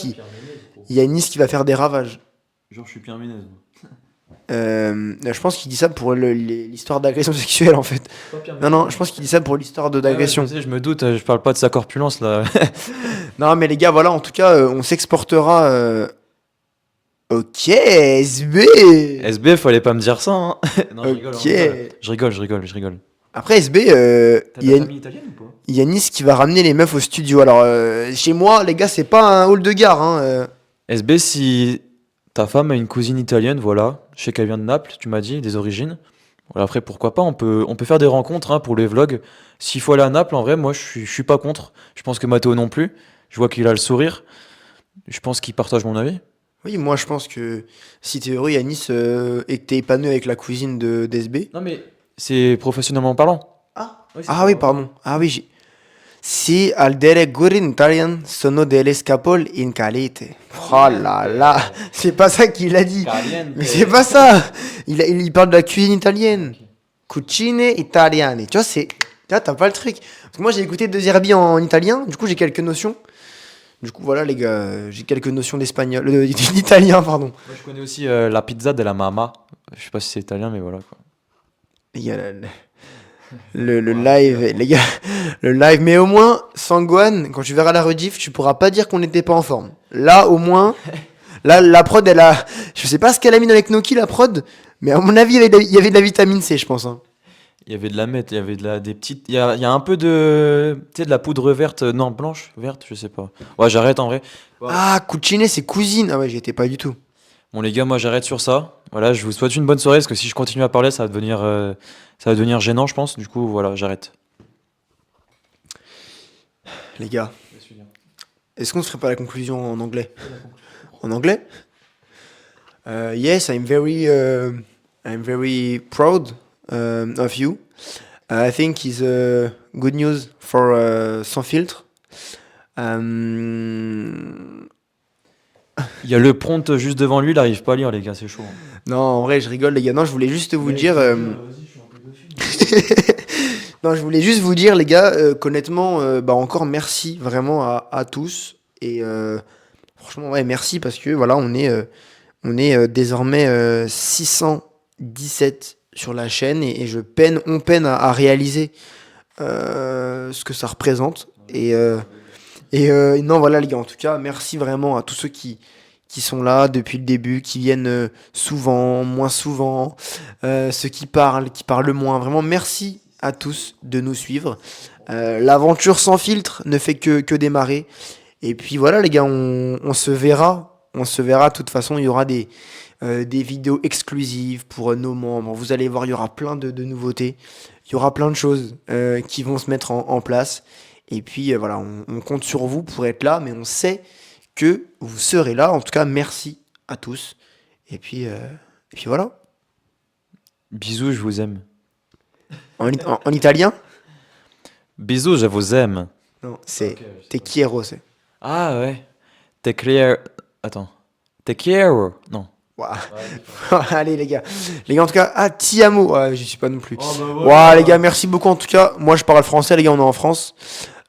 qui va faire des ravages. Genre, je suis Pierre Ménez. Je pense qu'il dit ça pour l'histoire d'agression sexuelle en fait. Non, non, je pense qu'il dit ça pour l'histoire d'agression. Ouais, je me doute, je parle pas de sa corpulence là. Non, mais les gars, voilà, en tout cas, on s'exportera. Ok, SB. SB, fallait pas me dire ça, hein. Non, je rigole, Ok. je rigole. Après, SB, T'as de il y la a famille italienne ou pas? Yanis qui va ramener les meufs au studio. Alors, chez moi, les gars, c'est pas un hall de gare, hein. SB, si ta femme a une cousine italienne, voilà, je sais qu'elle vient de Naples, tu m'as dit, des origines. Voilà, après, pourquoi pas, on peut faire des rencontres hein, pour les vlogs. S'il faut aller à Naples, en vrai, moi, je suis pas contre. Je pense que Matteo non plus. Je vois qu'il a le sourire. Je pense qu'il partage mon avis. Oui, moi, je pense que si t'es heureux, Yanis, et que t'es épanoui avec la cousine de d'SB. Non, mais c'est professionnellement parlant. Ah, Oui, c'est ah oui, ça. pardon. Ah oui, Si al dire good in Italian sono delle scapole in calete. Oh là là, c'est pas ça qu'il a dit. Mais c'est pas ça. Il parle de la cuisine italienne. Cucine italiane. Tu vois, t'as pas le truc. Parce que moi, j'ai écouté De Zerbi en italien. Du coup, j'ai quelques notions. Du coup, voilà, les gars, j'ai quelques notions d'espagnol, d'italien, pardon. Moi, je connais aussi la pizza de la mama. Je sais pas si c'est italien, mais voilà quoi. Les gars, le live, les gars, le live. Mais au moins, Sangwan, quand tu verras la rediff, tu pourras pas dire qu'on n'était pas en forme. Là, au moins, là, la prod, je sais pas ce qu'elle a mis avec Noki, la prod, mais à mon avis, il y avait de la vitamine C, je pense, hein. Il y avait de la meth, il y avait des petites. Il y a un peu de. Tu sais, de la poudre verte. Non, blanche, verte, je sais pas. Ouais, j'arrête en vrai. Ouais. Ah, cucine, c'est cousine. Ah ouais, j'y étais pas du tout. Bon, les gars, moi j'arrête sur ça. Voilà, je vous souhaite une bonne soirée parce que si je continue à parler, ça va devenir gênant, je pense. Du coup, voilà, j'arrête. Les gars, est-ce qu'on ne ferait pas la conclusion en anglais? En anglais? Yes, I'm very proud of you. I think it's good news for Sans Filtre. Il y a le prompt juste devant lui, il arrive pas à lire, les gars, c'est chaud, hein. Non, en vrai, je rigole, les gars. Non, je voulais juste vous dire. Non, je voulais juste vous dire, les gars, qu'honnêtement, bah encore merci vraiment à tous. Et franchement, ouais, merci parce que voilà, on est désormais 617 sur la chaîne et on peine à réaliser ce que ça représente. Et non, voilà, les gars, en tout cas, merci vraiment à tous ceux qui sont là depuis le début, qui viennent souvent, moins souvent, ceux qui parlent moins. Vraiment, merci à tous de nous suivre. L'aventure sans filtre ne fait que démarrer. Et puis voilà, les gars, on se verra On se verra. De toute façon, il y aura des vidéos exclusives pour nos membres. Vous allez voir, il y aura plein de nouveautés. Il y aura plein de choses qui vont se mettre en place. Et puis voilà, on compte sur vous pour être là, mais on sait que vous serez là. En tout cas, merci à tous. Et puis voilà. Bisous, je vous aime. En italien? Bisous, je vous aime. Non, c'est te quiero. Ah ouais. T'es clair. Attends. T'es quiero. Non. Ouah. Allez les gars. Les gars, en tout cas, ti amo. Ouais, j'y suis pas non plus. Oh, bah Ouah, voilà. les gars, merci beaucoup en tout cas. Moi, je parle français, les gars, on est en France.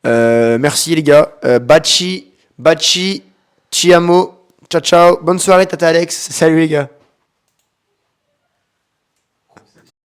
Merci les gars. Baci, ti amo. Ciao, ciao. Bonne soirée, tata Alex. Salut les gars.